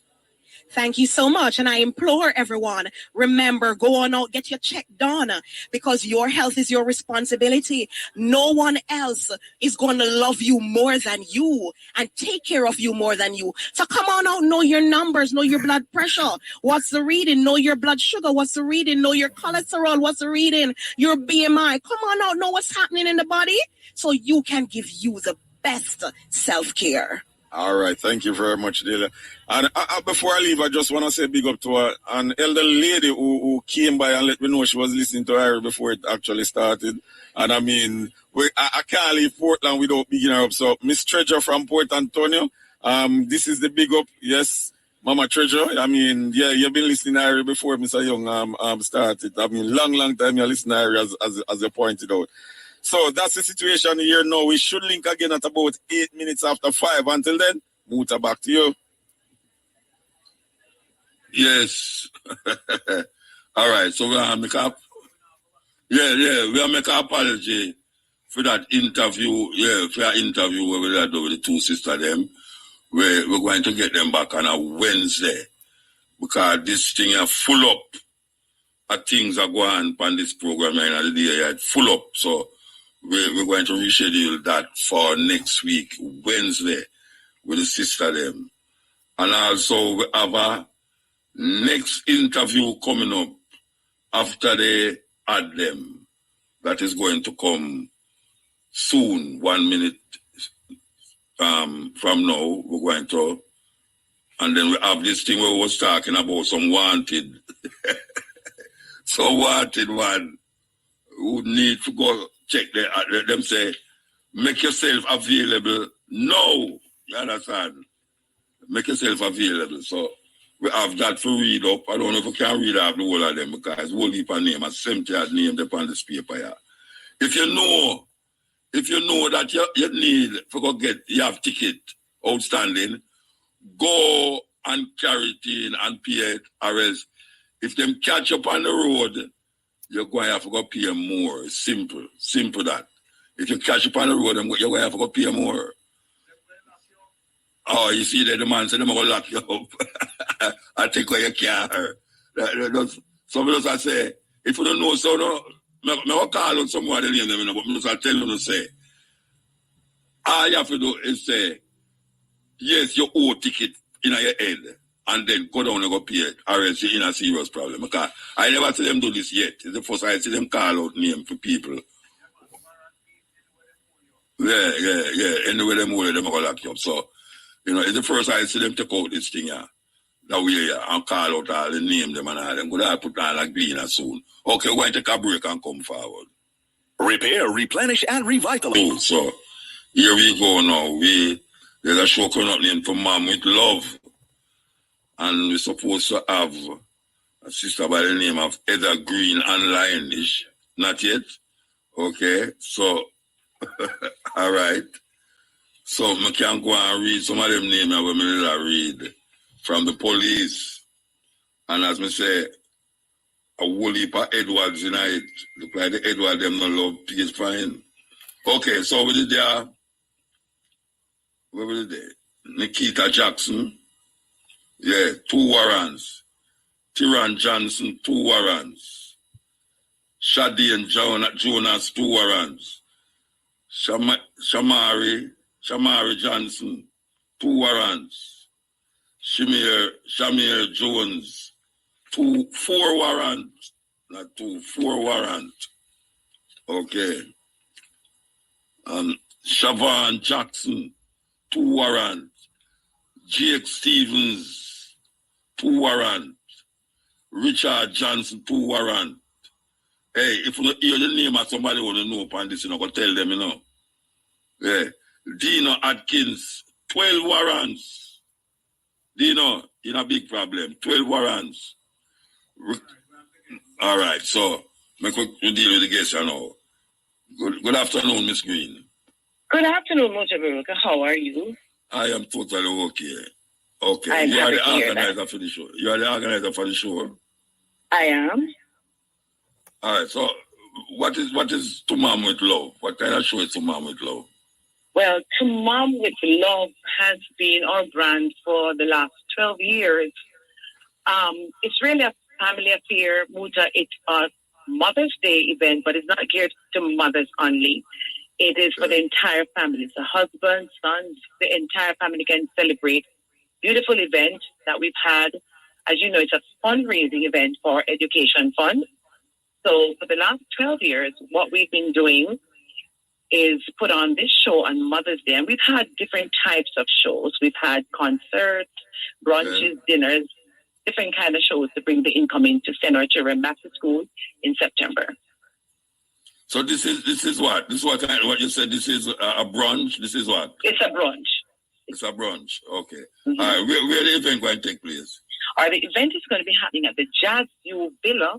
Thank you so much. And I implore everyone, remember, go on out, get your check done, because your health is your responsibility. No one else is going to love you more than you and take care of you more than you. So come on out, know your numbers, know your blood pressure. What's the reading? Know your blood sugar. What's the reading? Know your cholesterol. What's the reading? Your BMI. Come on out, know what's happening in the body so you can give you the best self-care. All right, thank you very much, Delia. And before I leave, I just want to say big up to an elderly lady who came by and let me know she was listening to her before it actually started. And I mean, I can't leave Portland without bigging her up. So, Miss Treasure from Port Antonio, this is the big up. Yes, Mama Treasure. I mean, yeah, you've been listening to her before Mr. Young started. I mean, long time you listen to her as you pointed out. So that's the situation here now. We should link again at about 8 minutes after 5. Until then, Muta, back to you. Yes. All right. So we are make up. Yeah. We are make an apology for that interview. Yeah, for our interview where we had with the 2 sisters them. We're going to get them back on a Wednesday because this thing is full up. Things are going on this program and the day full up. So we're going to reschedule that for next week, Wednesday, with the sister them. And also we have a next interview coming up after they add them. That is going to come soon, 1 minute from now, we're going to, and then we have this thing where we was talking about some wanted, some wanted one who need to go check them say, make yourself available now. You understand? Make yourself available. So we have that to read up. I don't know if we can read out the whole of them because whole heap of name and 70 name upon this paper here. If you know that you need to go get, you have ticket outstanding, go and carry it in and pay it, or else if them catch up on the road, you're going to have to go pay more. Simple that. If you catch up on the road, you're going to have to go pay more. Oh, you see that the man said, I'm going to lock you up. I take away your car. Some of us I say, if you don't know, so no, I'm going to call on someone and name them, but I tell you to say, all you have to do is say, yes, you owe ticket in your head, and then go down and go pay it, or else you're in a serious problem. Because I never see them do this yet. It's the first I see them call out name for people. Yeah. Anyway, them hold them, going to lock you up. So, it's the first I see them take out this thing, yeah. That way, yeah, and call out all the name them and all them. Go to put on like cleaner soon. Okay, we're going to take a break and come forward. Repair, replenish, and revitalize. So, here we go now. There's a show coming up named For Mom with Love. And we're supposed to have a sister by the name of Heather Green online-ish. Not yet? Okay, so, all right. So, I can go and read some of them names I will read from the police. And as I say, a whole heap of Edwards in it. Look like the Edward them no love peace fine. Okay, so we did there. Where was it? Nikita Jackson. Yeah, 2 warrants. Tyron Johnson, 2 warrants. Shadi and Jonas, 2 warrants. Shamari Johnson, 2 warrants. Shamir Jones, 4 warrants. Not 2, 4 warrants. Okay. Siobhan Jackson, 2 warrants. Jake Stevens, 2 warrants. Richard Johnson, 2 warrants. Hey, if you hear the name of somebody who don't know upon this, you're going to tell them, Yeah. Dino Atkins, 12 warrants. Dino, in a big problem. 12 warrants. All right, so we deal with the guests now. Good afternoon, Miss Green. Good afternoon, Mutabaruka. How are you? I am totally okay. Okay, you are the organizer for the show. You are the organizer for the show. I am. All right, so what is To Mom with Love? What kind of show is To Mom with Love? Well, To Mom with Love has been our brand for the last 12 years. It's really a family affair, Muta. It's a Mother's Day event, but it's not geared to mothers only. It is for the entire family. So husband, sons, the entire family can celebrate. Beautiful event that we've had. As you know, it's a fundraising event for Education Fund. So for the last 12 years, what we've been doing is put on this show on Mother's Day. And we've had different types of shows. We've had concerts, brunches, dinners, different kind of shows to bring the income in to send our children back to school in September. So this is what? This is what you said, this is a brunch? This is what? It's a brunch. It's a brunch, okay. Mm-hmm. All right, where the event going to take place? The event is going to be happening at the Jazz View Villa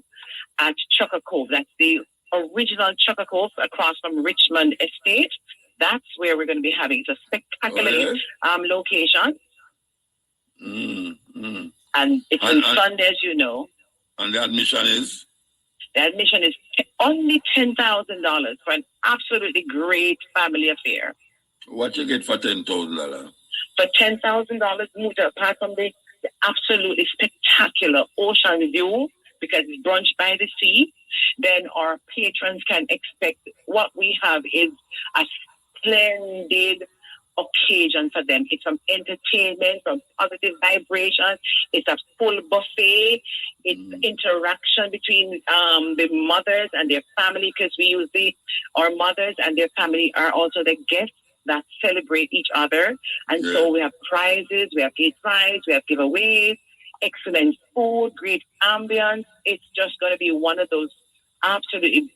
at Chucker Cove. That's the original Chucker Cove across from Richmond Estate. That's where we're going to be having. It's a spectacular location. Mm-hmm. And it's on Sunday, as you know. And the admission is? The admission is only $10,000 for an absolutely great family affair. What you get for $10,000? For $10,000, apart from the absolutely spectacular ocean view, because it's brunch by the sea, then our patrons can expect what we have is a splendid occasion for them. It's from entertainment, from positive vibrations. It's a full buffet. It's interaction between the mothers and their family, because we usually, our mothers and their family are also the guests that celebrate each other. And so we have prizes, we have gate prize, we have giveaways, excellent food, great ambience. It's just going to be one of those absolutely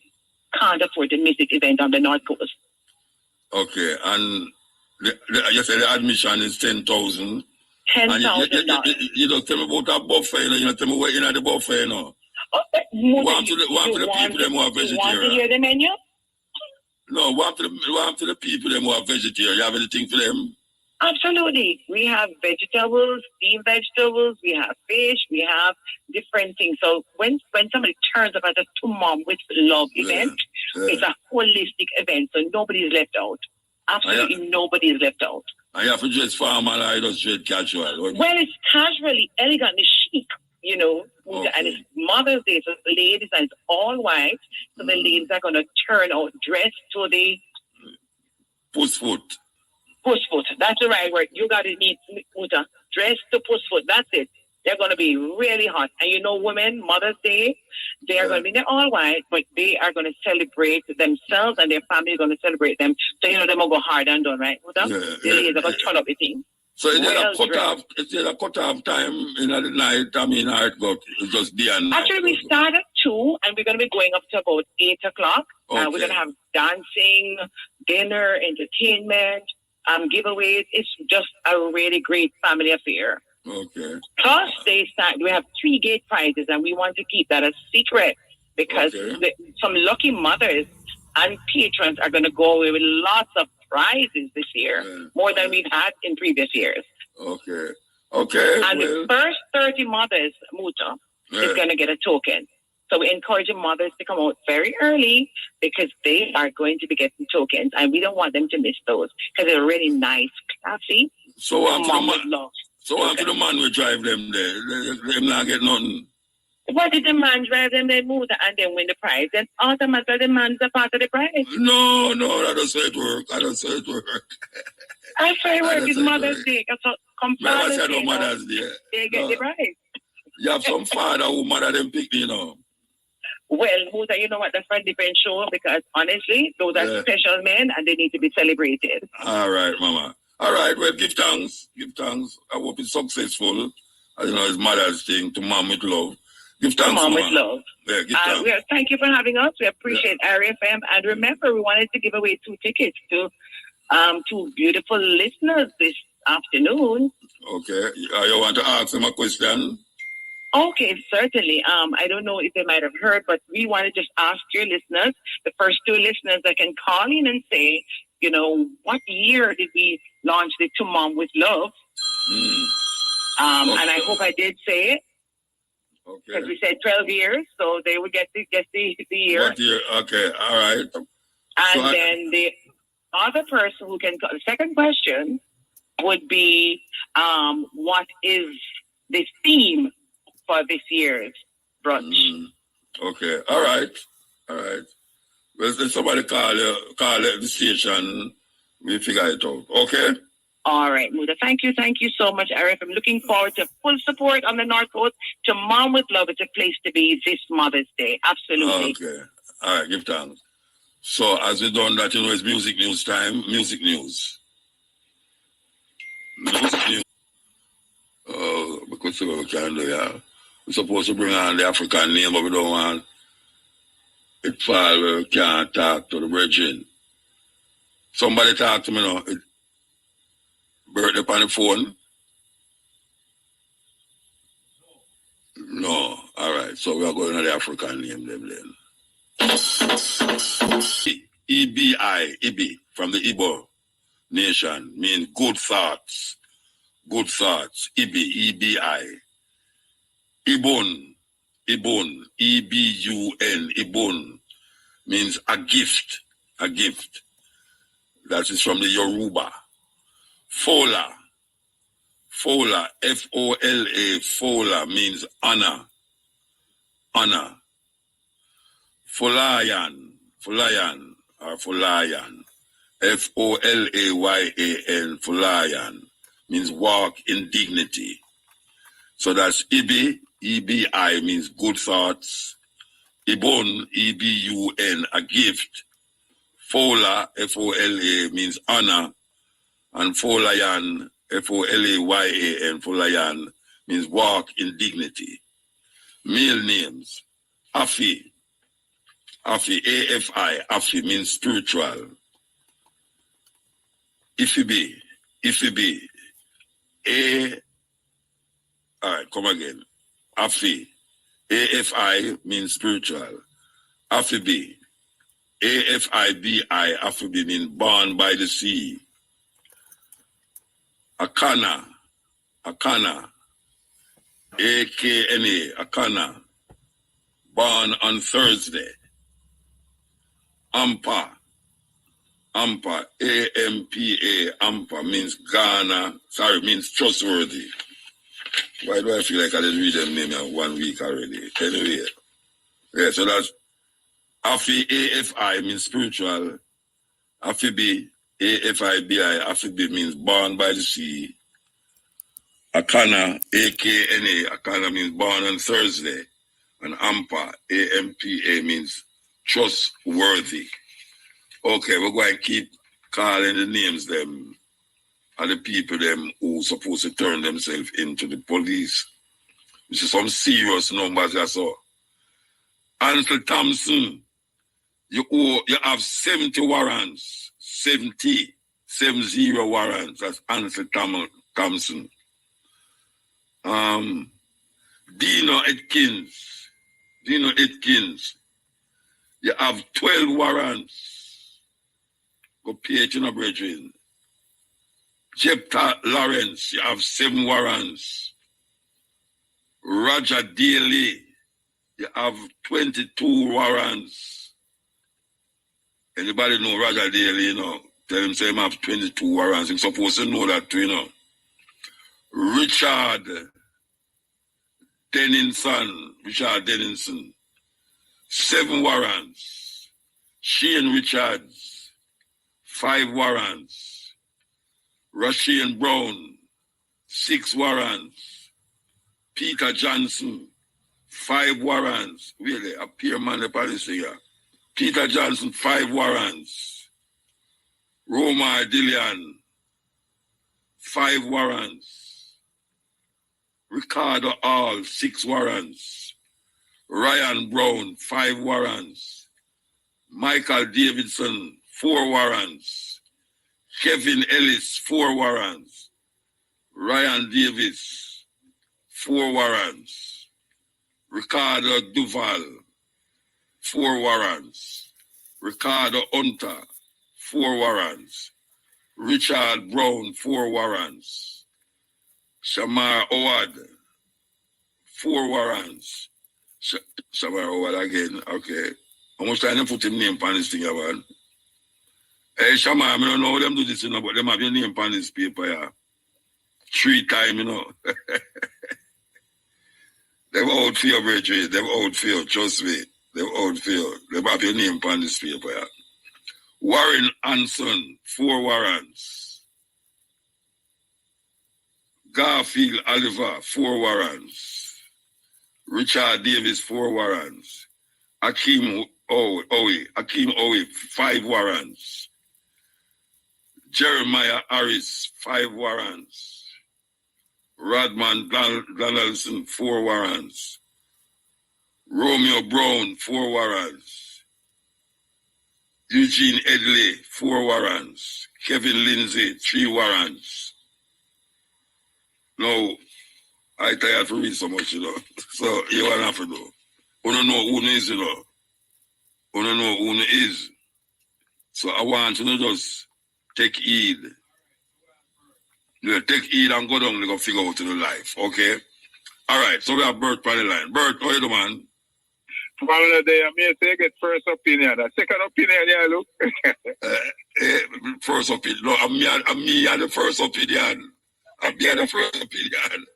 can't afford to miss it event on the North Coast. Okay, and you said the admission is 10,000. $10,000. You don't tell me about that buffet, you don't tell me what in the buffet, you know. Want to the people them who are vegetarian. You want to hear the menu? No, want to the people them who are vegetarian. You have anything for them? Absolutely. We have vegetables, steamed vegetables, we have fish, we have different things. So when somebody turns up at a To Mom with Love event, it's a holistic event, so nobody is left out. Absolutely nobody is left out. And you have to dress formal or just dress casual? Well, it's casually, elegantly chic, you know. Okay. And it's Mother's Day, so the ladies, and it's all white. So the ladies are going to turn out dressed to the... Pussfoot. Pussfoot. That's the right word. You got to need Muta. Dress to pussfoot. That's it. They're going to be really hot. And you know, women, Mother's Day, they are going to be, they're all white, but they are going to celebrate themselves, and their family is going to celebrate them. So, you know, they're going to go hard and done, right? Muta? The ladies are going to turn up the thing. So is there a cut-off time in the night? I mean, it's just day and night. Actually, we start at 2, and we're going to be going up to about 8 o'clock. Okay. We're going to have dancing, dinner, entertainment, giveaways. It's just a really great family affair. Okay. Plus, we have 3 gate prizes, and we want to keep that a secret, because some lucky mothers and patrons are going to go away with lots of prizes this year, more than we've had in previous years. Okay. And the first 30 mothers, Muta, is going to get a token. So we're encouraging mothers to come out very early, because they are going to be getting tokens, and we don't want them to miss those, because they're really nice, classy. So after the man will drive them there, them not get nothing. What did the man drive them, they move and then win the prize? Then automatically the man's a part of the prize. No, that doesn't work. I don't say it work. I say it work. It's Mother's Day. So come Father's Day, Mother's Day. They get the prize. You have some father who mother them pick, you know. Well, Musa, you know what? That's for a different show, because honestly, those are special men and they need to be celebrated. All right, Mama. All right, well, give thanks. Give thanks. I hope it's successful. You know, it's Mother's thing, To Mom with Love. Give thanks, Mom Mama. with Love. Yeah, give thanks. Thank you for having us. We appreciate RFM. And remember, we wanted to give away 2 tickets to 2 beautiful listeners this afternoon. Okay. You want to ask them a question? Okay, certainly. I don't know if they might have heard, but we want to just ask your listeners, the first 2 listeners that can call in and say, you know, what year did we launch the To Mom with Love? And I hope I did say it. Okay. Because we said 12 years, so they would get the year. What year? Okay, all right. And then the other person who can call, the second question would be, what is the theme for this year's brunch? Okay, all right. Well, then somebody call the station, we figure it out. Okay? All right, Muda. Thank you so much, Arif. I'm looking forward to full support on the North Coast. To Mom with Love, it's a place to be this Mother's Day. Absolutely. Okay. All right, give thanks. So, as we done that, you know, it's music news time. Music news. Because we can do, yeah. We're supposed to bring on the African name, but we don't want it fall where we can't talk to the brethren. Somebody talk to me now. Birthday on the phone? No. All right. So we are going to the African name then. Ibi, from the Igbo nation, means good thoughts. Good thoughts. Ibi. Ibun, E-B-U-N, Ibun, means a gift. That is from the Yoruba. Fola, F-O-L-A, Fola means honor. Folayan Folayan for lion means walk in dignity. So that's Ibi, EBI means good thoughts. Ibon, EBUN, a gift. Fola, FOLA means honor. And Folayan, FOLAYAN, Folayan means walk in dignity. Male names, Afi, AFI, Afi means spiritual. Ifibi, alright, come again. Afi, AFI means spiritual. Afibi, AFIBI, Afibi means born by the sea. Akana, AKNA, Akana, born on Thursday. Ampa, AMPA, means means trustworthy. Why do I feel like I didn't read them name in 1 week already? Anyway, yeah, so that's Afi, AFI means spiritual. Afibi, AFIBI, Afibi means born by the sea. Akana, Akana means born on Thursday. And AMPA, AMPA means trustworthy. Okay, we're going to keep calling the names them of the people them who supposed to turn themselves into the police. Which is some serious numbers I saw. Ansel Thompson, you have 70 warrants. 70 warrants. That's Ansel Thompson. Dino Atkins, you have 12 warrants. Go PH in a brethren. Jepta Lawrence, you have 7 warrants. Roger Daly, you have 22 warrants. Anybody know Roger Daly, you know? Tell him say him have 22 warrants. He's supposed to know that too, you know. Richard Denninson, 7 warrants. Shane Richards, 5 warrants. Rashian Brown, 6 warrants. Peter Johnson, 5 warrants. Really, a peer man the police here. Peter Johnson, 5 warrants. Roma Dillian, 5 warrants. Ricardo Hall, 6 warrants. Ryan Brown, 5 warrants. Michael Davidson, 4 warrants. Kevin Ellis, 4 warrants. Ryan Davis, 4 warrants. Ricardo Duval, 4 warrants. Ricardo Hunter, 4 warrants. Richard Brown, 4 warrants. Shamar Howard, 4 warrants. Shamar Howard again, okay. How much time they put him name on this thing about? Hey, Shamar, I don't know how them do this, you know, but them have your name on this paper, yeah. 3 times, you know. They've outfield, brethren. They've outfield, trust me. They've outfield. They have your name on this paper, yeah. Warren Anson, 4 warrants. Garfield Oliver, 4 warrants. Richard Davis, 4 warrants. Akeem Owe, 5 warrants. Jeremiah Harris, 5 warrants. Rodman Donaldson, 4 warrants. Romeo Brown, 4 warrants. Eugene Edley, 4 warrants. Kevin Lindsay, 3 warrants. No, I tired to read so much, you know. So you want to have to do. You don't know who is, you know. You don't know who is. So I want you to just take heed. Yeah, take heed and go down and go figure out the life, okay? All right, so we have Bert on the line. Bert, how you doing, man? One of the I may say get first opinion. A second opinion, yeah, look. First opinion. No, I'm me at the first opinion. I'm me at the first opinion.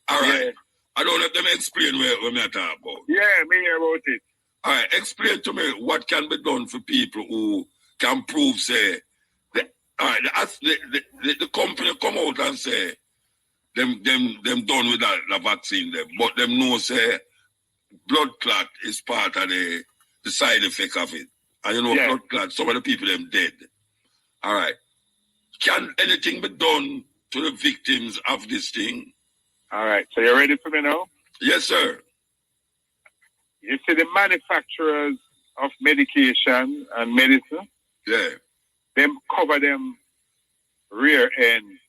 All right. Yeah. I don't let them explain what me talk about. Yeah, me hear about it. All right, explain to me what can be done for people who can prove, say, All right, the company come out and say them done with the vaccine there, but them know say blood clot is part of the side effect of it. And you know, blood clot, some of the people them dead. All right. Can anything be done to the victims of this thing? All right. So you're ready for me now? Yes, sir. You see the manufacturers of medication and medicine, them cover them rear end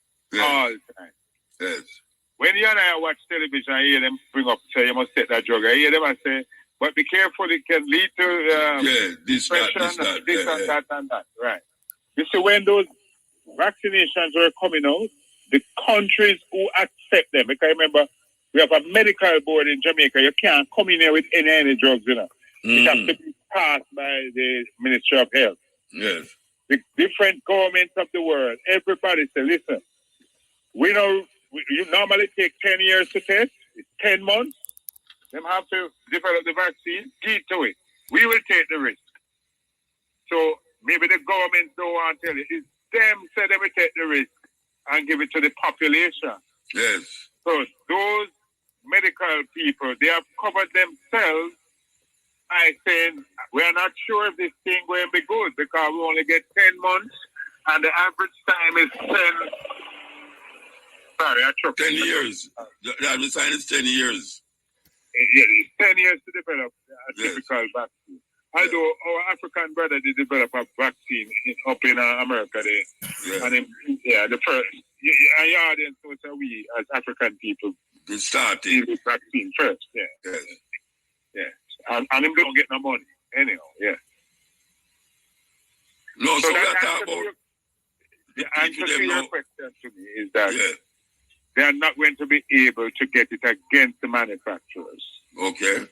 all the time. Yes. When you and I watch television, I hear them bring up, say you must take that drug. I hear them and say, but be careful, it can lead to depression, that, and that. Right. You see, when those vaccinations were coming out, the countries who accept them, because remember, we have a medical board in Jamaica. You can't come in here with any drugs, you know. It has to be passed by the Ministry of Health. Yes. The different governments of the world, everybody say, listen, we know you normally take 10 years to test. It's 10 months. Them have to develop the vaccine, keep to it. We will take the risk. So maybe the government don't want to tell you. It's them say they will take the risk and give it to the population. Yes. So those medical people, they have covered themselves by saying, we're not sure if this thing will be good because we only get 10 months and the average time is 10 years. The average time is 10 years. It's 10 years to develop a typical vaccine. Although our African brother did develop a vaccine up in America there. And the first, and your audience knows that we as African people started with vaccine first. Yes. And them don't get no money anyhow. No, so that talk about the answer to your question to me is that they are not going to be able to get it against the manufacturers. Okay.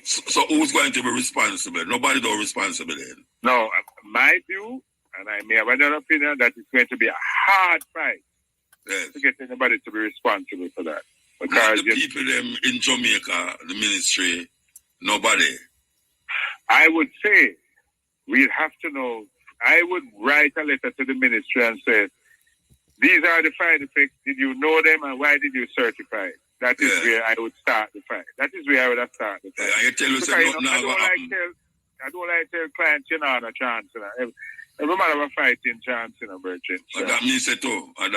So who's going to be responsible? Nobody don't responsible then. No, my view, and I may have another opinion, that it's going to be a hard fight to get anybody to be responsible for that. Because the people them in Jamaica, the ministry, nobody. I would say we'd have to know. I would write a letter to the ministry and say, these are the side effects. Did you know them and why did you certify it? That is where I would start the fight. That is where I would have started the fight. I tell you, I don't like tell clients, you know, no chance. You know. Every man have a fighting chance, you know, Virgin. So. That means it too. I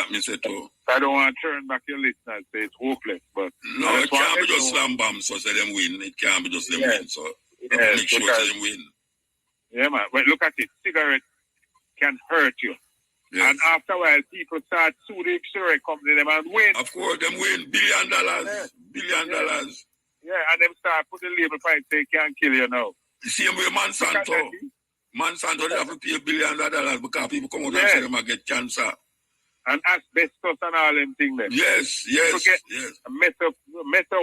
don't want to turn back your listeners, say it's hopeless. But no, it can't be just slam bam, so say them win. It can't be just them win, so make sure them win. Yeah, man. But look at it. Cigarette can hurt you. Yes. And after a while, people start sue the cigarette company them and win. Of course, them win. $1 billion. $1 billion. Yeah, and them start put the label fight say can kill you now. The same way Monsanto. Monsanto, they have to pay $1 billion because people come out and say them and get cancer. And asbestos and all them things there. Yes. Metal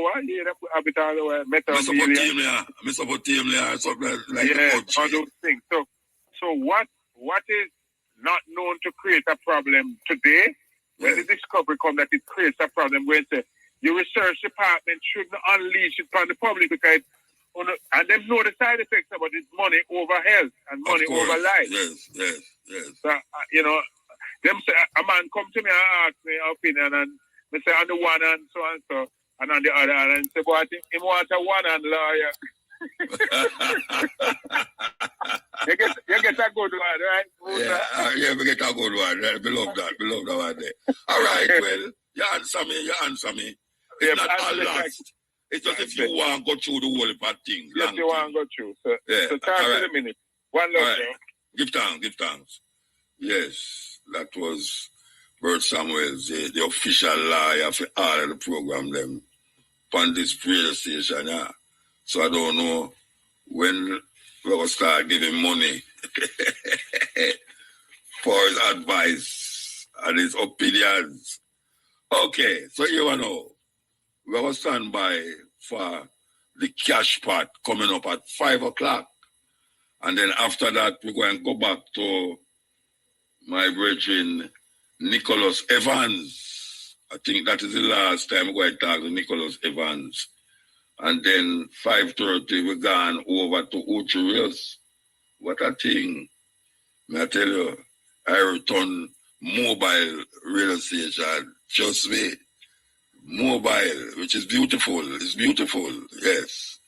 what? Yeah, have it all the way. Mesopotamia, something like all those things. So what is not known to create a problem today, when the discovery comes that it creates a problem, when your research department shouldn't unleash it on the public because and them know the side effects about it, money over health and money over life. Yes. So, you know, them say, a man come to me and ask me opinion and me say on the one hand so and on the other hand and say, but I think he want a one hand lawyer. You get a good one, right? Yeah, we get a good one. Right? We love that one there. All right, well, you answer me. It's not all lost. It's just if you want to go through the whole part thing. Yes, you want to go through. So talk to the minute. One love, Give thanks. Yes, that was Bert Samuels, the official lawyer for all of the program them on this radio station. Yeah. So I don't know when we will start giving money for his advice and his opinions. Okay, so you know, we will stand by for the cash part coming up at 5 o'clock. And then after that, we're going to go back to my brethren, Nicholas Evans. I think that is the last time we're going to talk to Nicholas Evans. And then 5:30, we're going over to Ucherius. What a thing. May I tell you, I return mobile radio station. Trust me. Mobile, which is beautiful. It's beautiful, yes.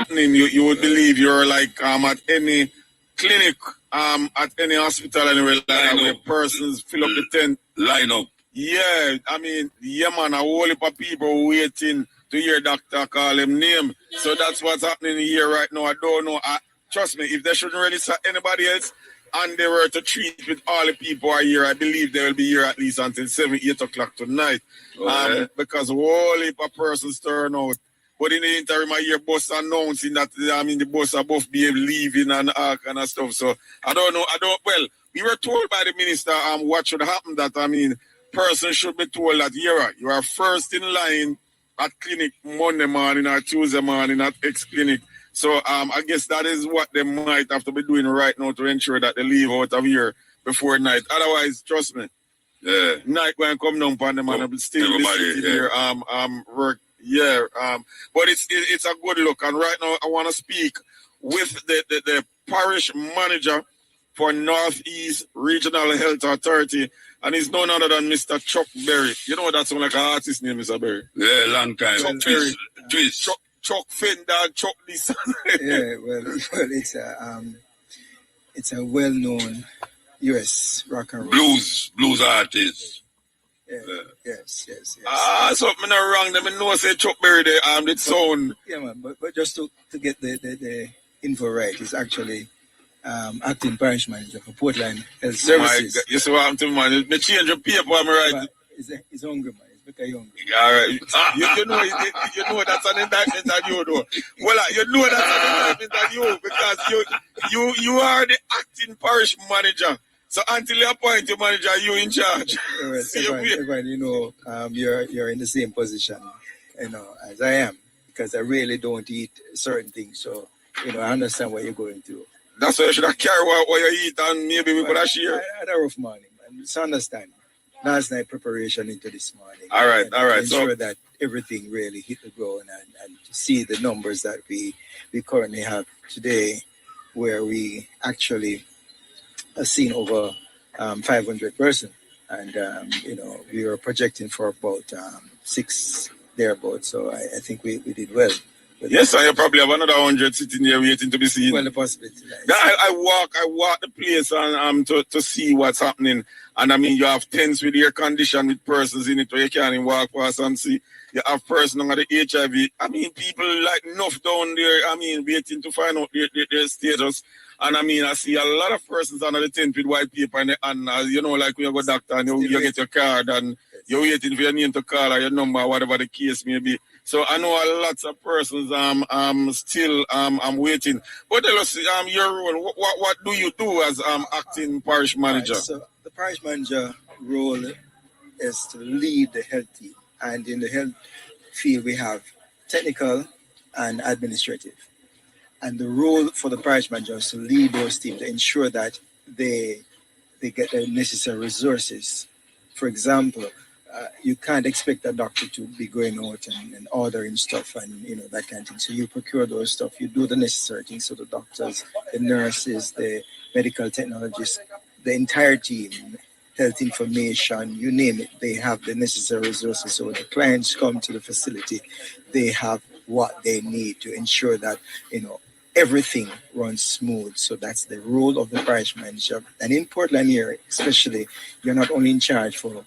You would believe you're like at any clinic, at any hospital anywhere, like where persons fill up the tent. Line up. Yeah, I mean, yeah, man, a whole heap of people waiting to hear doctor call him name. So that's what's happening here right now. I don't know. Trust me, if they shouldn't register anybody else and they were to treat with all the people are here, I believe they will be here at least until 7, 8 o'clock tonight. Because a whole heap of persons turn out. But in the interim, I hear boss announcing that, the boss are both be leaving and all kind of stuff. So I don't know. Well, we were told by the minister what should happen that, person should be told that you are first in line at clinic Monday morning or Tuesday morning at X clinic. So I guess that is what they might have to be doing right now to ensure that they leave out of here before night. Otherwise, trust me, night going to come down upon them and still be sitting here work. Yeah, but it's a good look. And right now I want to speak with the parish manager for Northeast Regional Health Authority, and he's none other than Mr. Chuck Berry. You know that sound like an artist name, Mr. Berry. Yeah, long time. Chuck Berry. Chuck Finn, dog, Chuck this. Yeah, well, it's a well-known U.S. rock and roll blues artist. Yes. Something not wrong. They know say Chuck Berry there, the sound. Yeah, man, but just to get the info right, it's actually acting parish manager for Portland Health Services. You see what I'm telling you, man? They change the paper, am I right? He's hungry, man. He's because hungry. All right. You know that's an indictment on you, though. Well, you know that's an indictment on you because you are the acting parish manager. So until you appoint your manager, you in charge. Everyone, you're in the same position, as I am, because I really don't eat certain things. So, I understand what you're going through. That's why you should have carried what you eat, and maybe we could have shared. I had a rough morning, man. It's understanding. Last night preparation into this morning. All right. Ensure that everything really hit the ground and to see the numbers that we currently have today, where we actually have seen over 500 persons, and we were projecting for about 6 thereabouts. So I think we did well. Yes, sir, you probably have another 100 sitting there waiting to be seen. Well, the possibility. I walk the place and to see what's happening. And you have tents with air condition with persons in it where you can't even walk past and see. You have persons under the HIV. People like enough down there, waiting to find out their status. And I see a lot of persons under the tent with white paper and like when you go doctor and you get your card and you're waiting for your name to call or your number, whatever the case may be. So I know lots of persons still waiting. But tell us your role. What do you do as acting parish manager? Right, so the parish manager role is to lead the health team, and in the health field we have technical and administrative. And the role for the parish manager is to lead those teams to ensure that they get the necessary resources. For example, you can't expect a doctor to be going out and ordering stuff and that kind of thing. So you procure those stuff, you do the necessary things. So the doctors, the nurses, the medical technologists, the entire team, health information, you name it, they have the necessary resources. So when the clients come to the facility, they have what they need to ensure that everything runs smooth. So that's the role of the parish manager. And in Portland here, especially, you're not only in charge for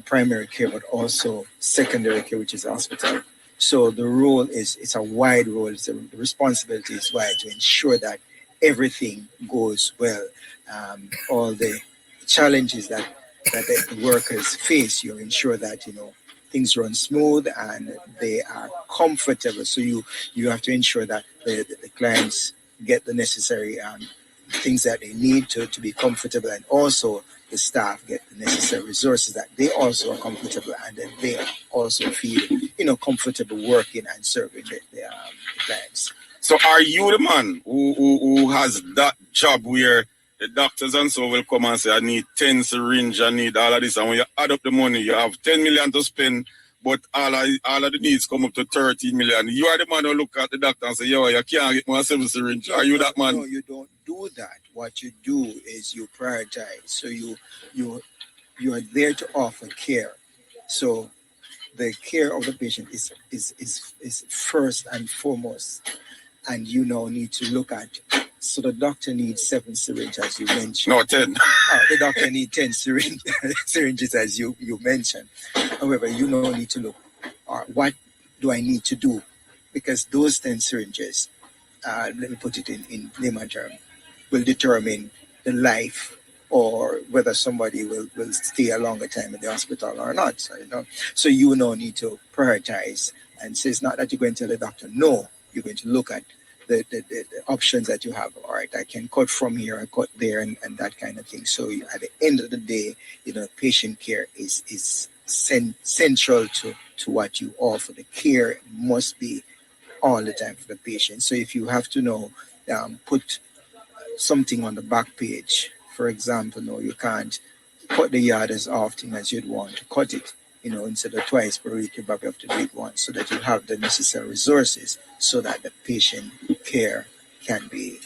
primary care, but also secondary care, which is hospital. So the role it's a wide role. The responsibility is wide to ensure that everything goes well. All the challenges that the workers face, you ensure that things run smooth and they are comfortable. So you have to ensure that the clients get the necessary things that they need to be comfortable, and also the staff get the necessary resources that they also are comfortable, and then they also feel comfortable working and serving the clients. So are you the man who has that job where the doctors and so will come and say, I need 10 syringe, I need all of this, and when you add up the money, you have 10 million to spend, but all of the needs come up to 13 million. You are the man who look at the doctor and say, yo, you can't get more 7 syringe. Are you that man? No, you don't do that. What you do is you prioritize. So you are there to offer care. So the care of the patient is first and foremost. And you now need to look at, so the doctor needs 7 syringes, as you mentioned. No, 10. The doctor needs 10 syringes, as you mentioned. However, you now need to look, what do I need to do? Because those 10 syringes, let me put it in layman term, will determine the life or whether somebody will stay a longer time in the hospital or not. So you now need to prioritize. And so it's not that you're going to tell the doctor no. You're going to look at the options that you have. All right, I can cut from here, I cut there, and that kind of thing. So at the end of the day, patient care is central to what you offer. The care must be all the time for the patient. So if you have to put something on the back page, for example, no, you can't cut the yard as often as you'd want to cut it. Instead of twice per week, you probably have to do it once so that you have the necessary resources so that the patient care can be,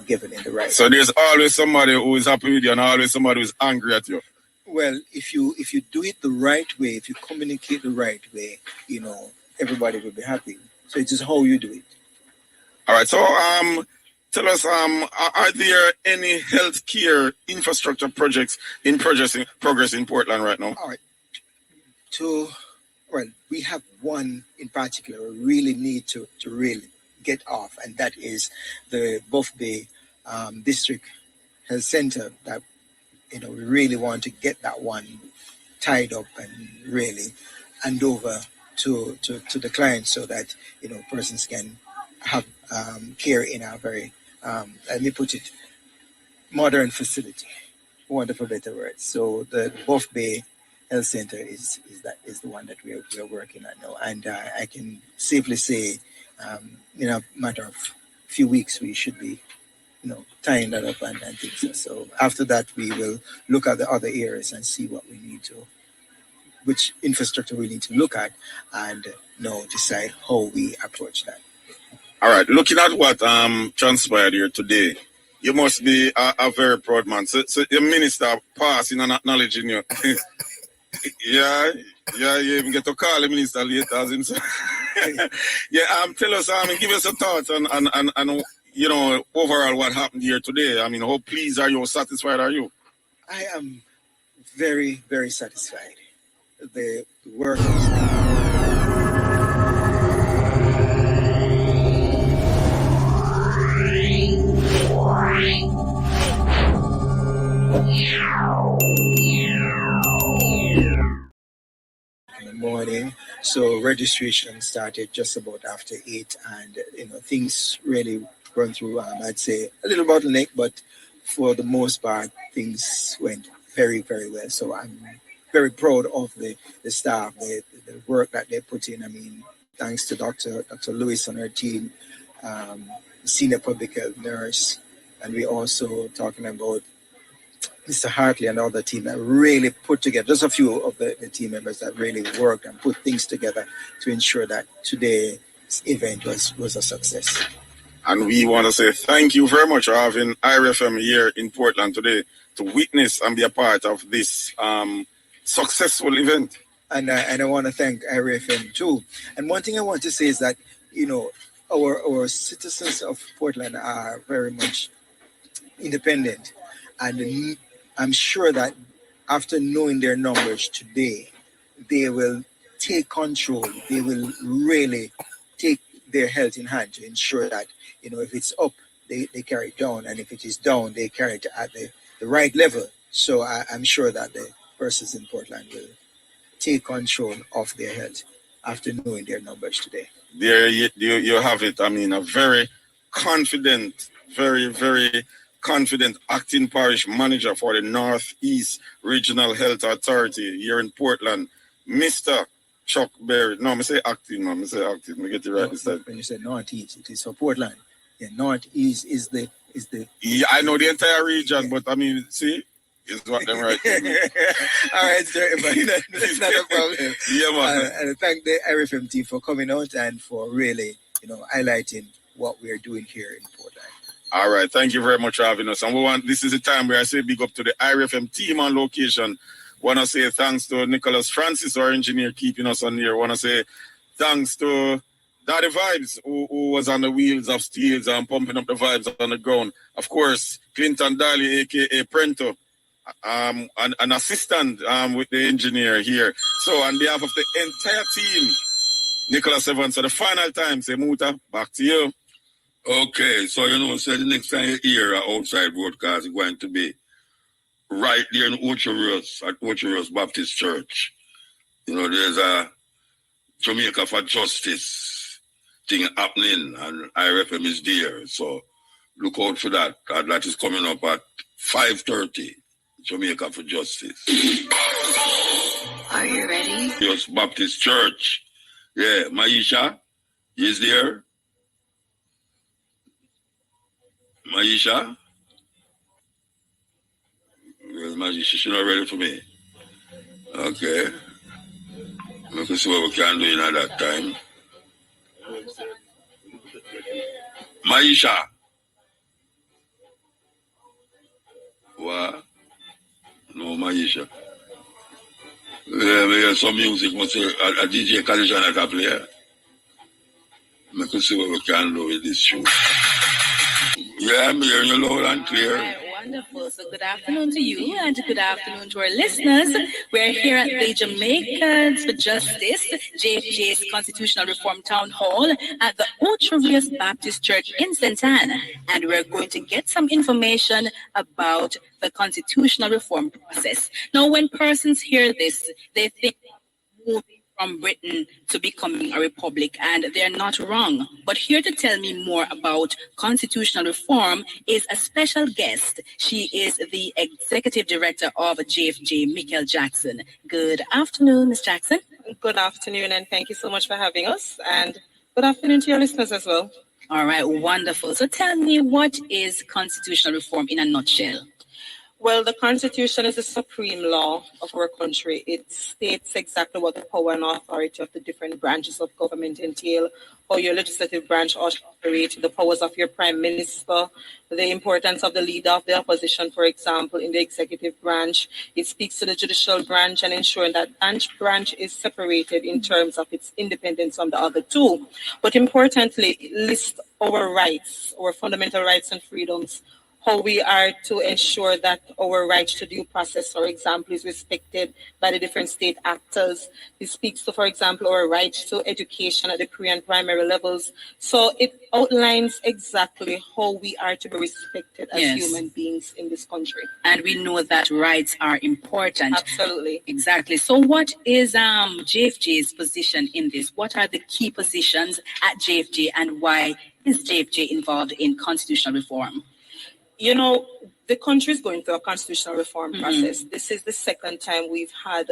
given in the right. So there's always somebody who is happy with you and always somebody who is angry at you. Well, if you do it the right way, if you communicate the right way, everybody will be happy. So it's just how you do it. All right. So tell us, are there any healthcare infrastructure projects in progress in Portland right now? All right. We have one in particular we really need to really get off, and that is the Buff Bay District Health Center. That we really want to get that one tied up and really hand over to the client so that persons can have care in a very let me put it, modern facility, want of a better word. So the Buff Bay Health Center is the one that we are working on now, and I can safely say, in a matter of few weeks, we should be, tying that up and things. So after that, we will look at the other areas and see what we need to, which infrastructure we need to look at, and decide how we approach that. All right, looking at what transpired here today, you must be a very proud man. So your minister passing and acknowledging you. Yeah, you even get to call the minister later as himself. Tell us, give us some thoughts and overall what happened here today. I mean, how pleased are you, how satisfied are you? I am very, very satisfied. The work. In the morning, so registration started just about after 8, and things really run through. I'd say a little bottleneck, but for the most part, things went very, very well. So I'm very proud of the staff, the work that they put in. I mean, thanks to Dr. Lewis and her team, senior public health nurse, and we also talking about Mr. Hartley and all the team that really put together, just a few of the team members that really worked and put things together to ensure that today's event was a success. And we want to say thank you very much for having IRFM here in Portland today to witness and be a part of this successful event. And I want to thank IRFM too. And one thing I want to say is that, our citizens of Portland are very much independent. And I'm sure that after knowing their numbers today, they will take control. They will really take their health in hand to ensure that, if it's up, they carry it down. And if it is down, they carry it at the right level. So I'm sure that the persons in Portland will take control of their health after knowing their numbers today. There you have it. I mean, a very confident, very, very confident acting parish manager for the Northeast Regional Health Authority here in Portland, Mr. Chuck Berry. No, I say acting, man. I say acting. I get it right this time. When you say Northeast, it is for Portland. Yeah, Northeast is the. Yeah, I know the entire region, but I mean, see, is what them right. All right, sir. But that's not a problem. Yeah, man. And I thank the RFM team for coming out and for really, highlighting what we're doing here in Portland. All right, thank you very much for having us. And this is the time where I say big up to the IRFM team on location. Want to say thanks to Nicholas Francis, our engineer, keeping us on here. Want to say thanks to Daddy Vibes, who was on the wheels of steels and pumping up the vibes on the ground. Of course, Clinton Daly, a.k.a. Prento, an assistant with the engineer here. So on behalf of the entire team, Nicholas Evans, so the final time, say Muta, back to you. Okay, so so the next time you hear an outside broadcast is going to be right there in Ochoros, at Ochoros Baptist Church. There's a Jamaica for Justice thing happening, and IRFM is there. So look out for that. That is coming up at 5:30. Jamaica for Justice. Are you ready? Yes, Baptist Church. Yeah, Maisha is there. Maisha? Well, Maisha, she's not ready for me. Okay. We can see what we can do in at that time. Maisha. What? No, Maisha. Yeah, we hear some music. A DJ Kalishan at a player. We can see what we can do with this show. Yeah, I'm hearing you loud and clear. Right, wonderful. So good afternoon to you and good afternoon to our listeners. We're here at the Jamaicans for Justice, JFJ's Constitutional Reform Town Hall at the Ocho Baptist Church in St. Anne. And we're going to get some information about the constitutional reform process. Now, when persons hear this, they think moving from Britain to becoming a republic, and they're not wrong. But here to tell me more about constitutional reform is a special guest. She is the executive director of JFJ, Michael Jackson. Good afternoon, Ms. Jackson. Good afternoon, and thank you so much for having us. And good afternoon to your listeners as well. All right, wonderful. So tell me, what is constitutional reform in a nutshell? Well, the Constitution is the supreme law of our country. It states exactly what the power and authority of the different branches of government entail, how your legislative branch ought to operate, the powers of your prime minister, the importance of the leader of the opposition, for example, in the executive branch. It speaks to the judicial branch and ensuring that each branch is separated in terms of its independence from the other two. But importantly, it lists our rights, our fundamental rights and freedoms, how we are to ensure that our right to due process, for example, is respected by the different state actors. It speaks to, for example, our right to education at the pre and primary levels. So it outlines exactly how we are to be respected as human beings in this country. And we know that rights are important. Absolutely. Exactly. So what is JFJ's position in this? What are the key positions at JFJ, and why is JFJ involved in constitutional reform? The country is going through a constitutional reform process. This is the second time we've had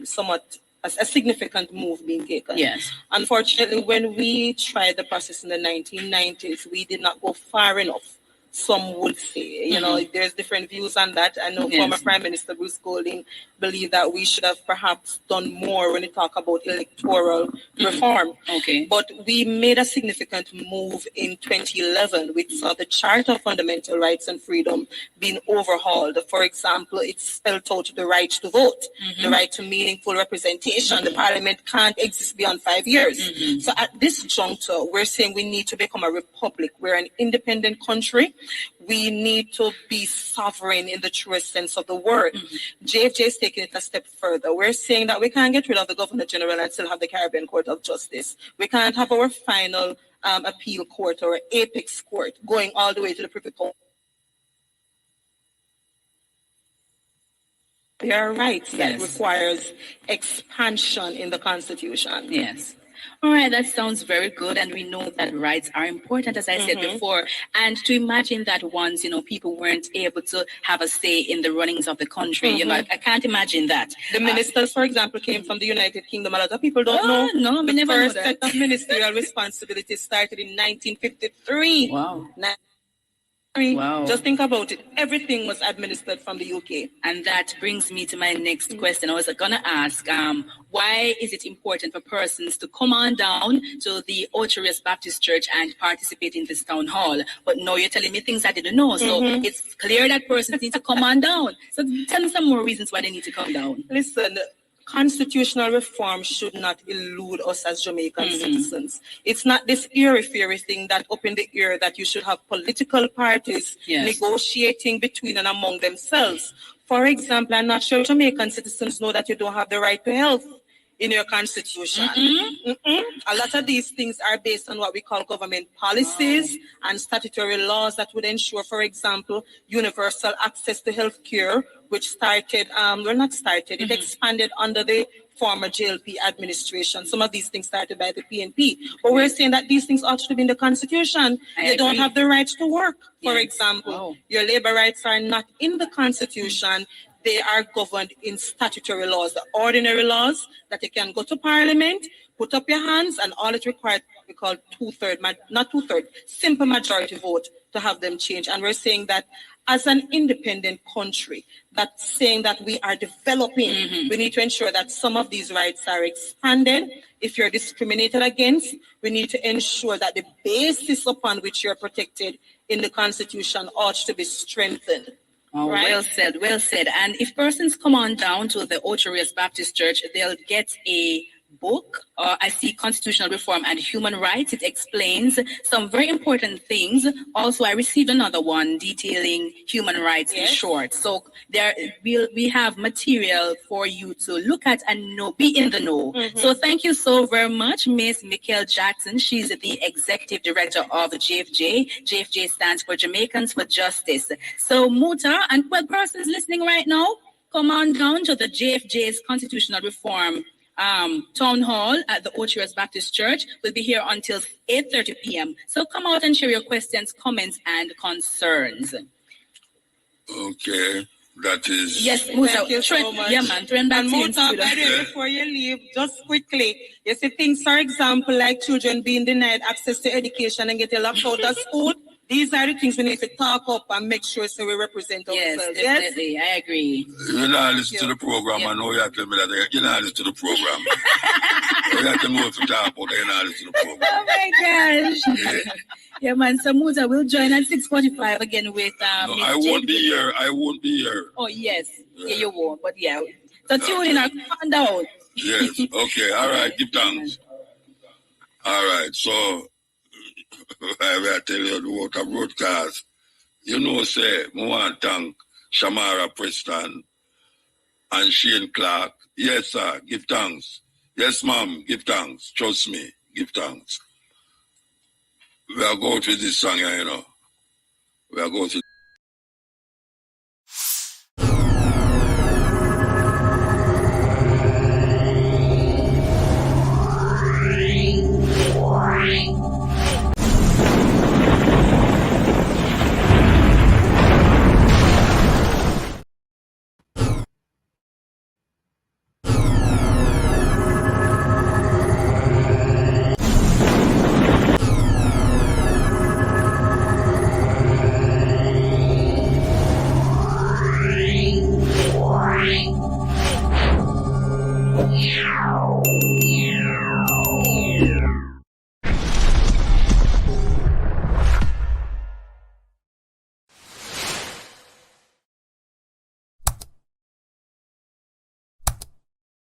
somewhat a significant move being taken. Yes. Unfortunately, when we tried the process in the 1990s, we did not go far enough. Some would say, there's different views on that. I know former Prime Minister Bruce Golding believed that we should have perhaps done more when we talk about electoral reform. Okay. But we made a significant move in 2011, which saw the Charter of Fundamental Rights and Freedom being overhauled. For example, it spelled out the right to vote, the right to meaningful representation. The Parliament can't exist beyond 5 years. So at this juncture, we're saying we need to become a republic. We're an independent country. We need to be sovereign in the truest sense of the word. JFJ is taking it a step further. We're saying that we can't get rid of the Governor General and still have the Caribbean Court of Justice. We can't have our final appeal court or apex court going all the way to the Privy Court. There are rights that requires expansion in the Constitution. Yes. All right, that sounds very good. And we know that rights are important, as I said before. And to imagine that once, people weren't able to have a say in the runnings of the country, I can't imagine that. The ministers, for example, came from the United Kingdom. A lot of people don't know. No, we never first set of ministerial responsibilities started in 1953. Wow. Wow. Just think about it. Everything was administered from the UK. And that brings me to my next question. I was going to ask, why is it important for persons to come on down to the Ocherius Baptist Church and participate in this town hall? But no, you're telling me things I didn't know. So it's clear that persons need to come on down. So tell me some more reasons why they need to come down. Listen, constitutional reform should not elude us as Jamaican citizens. It's not this airy-fairy thing that up in the air that you should have political parties negotiating between and among themselves. For example, I'm not sure Jamaican citizens know that you don't have the right to health in your constitution. A lot of these things are based on what we call government policies and statutory laws that would ensure, for example, universal access to health care, which started, it expanded under the former JLP administration. Some of these things started by the PNP. But we're saying that these things ought to be in the constitution. You don't have the right to work, for example. Your labor rights are not in the constitution. They are governed in statutory laws, the ordinary laws that you can go to Parliament, put up your hands, and all it requires we call simple majority vote to have them change. And we're saying that as an independent country, that's saying that we are developing, we need to ensure that some of these rights are expanded. If you're discriminated against, we need to ensure that the basis upon which you're protected in the Constitution ought to be strengthened. Oh, right? Well said. And if persons come on down to the Ocherius Baptist Church, they'll get a book. I see Constitutional Reform and Human Rights. It explains some very important things. Also, I received another one detailing human rights in short. So we have material for you to look at and be in the know. So thank you so very much, Miss Mikhail Jackson. She's the Executive Director of JFJ. JFJ stands for Jamaicans for Justice. So Muta and persons listening right now, come on down to the JFJ's Constitutional Reform town hall at the Ocherius Baptist Church. We'll be here until 8:30 p.m. So come out and share your questions, comments, and concerns. Okay, that is... Yes, Musa. Thank you so much. Yeah, man. And Musa, before you leave, just quickly, you see things, for example, like children being denied access to education and getting locked out of school. These are the things we need to talk up and make sure so we represent ourselves. Yes, definitely. I agree. You're not listening to the program. I know you have to tell me that you're not listening to the program. You have to know if you talk about that you're not listening to the program. Oh my gosh. Yeah, man. So Musa will join at 6:45 again with no, I won't be here. I won't be here. Oh, yes. Yeah, you won't. But yeah. So tune in and come down. Yes. Okay. All right. Give thanks. All right. So... I will tell you about a broadcast. You know, say, I want to thank Shamara Preston and Shane Clark. Yes, sir, give thanks. Yes, ma'am, give thanks. Trust me, give thanks. We are going to this song, you know. We are going to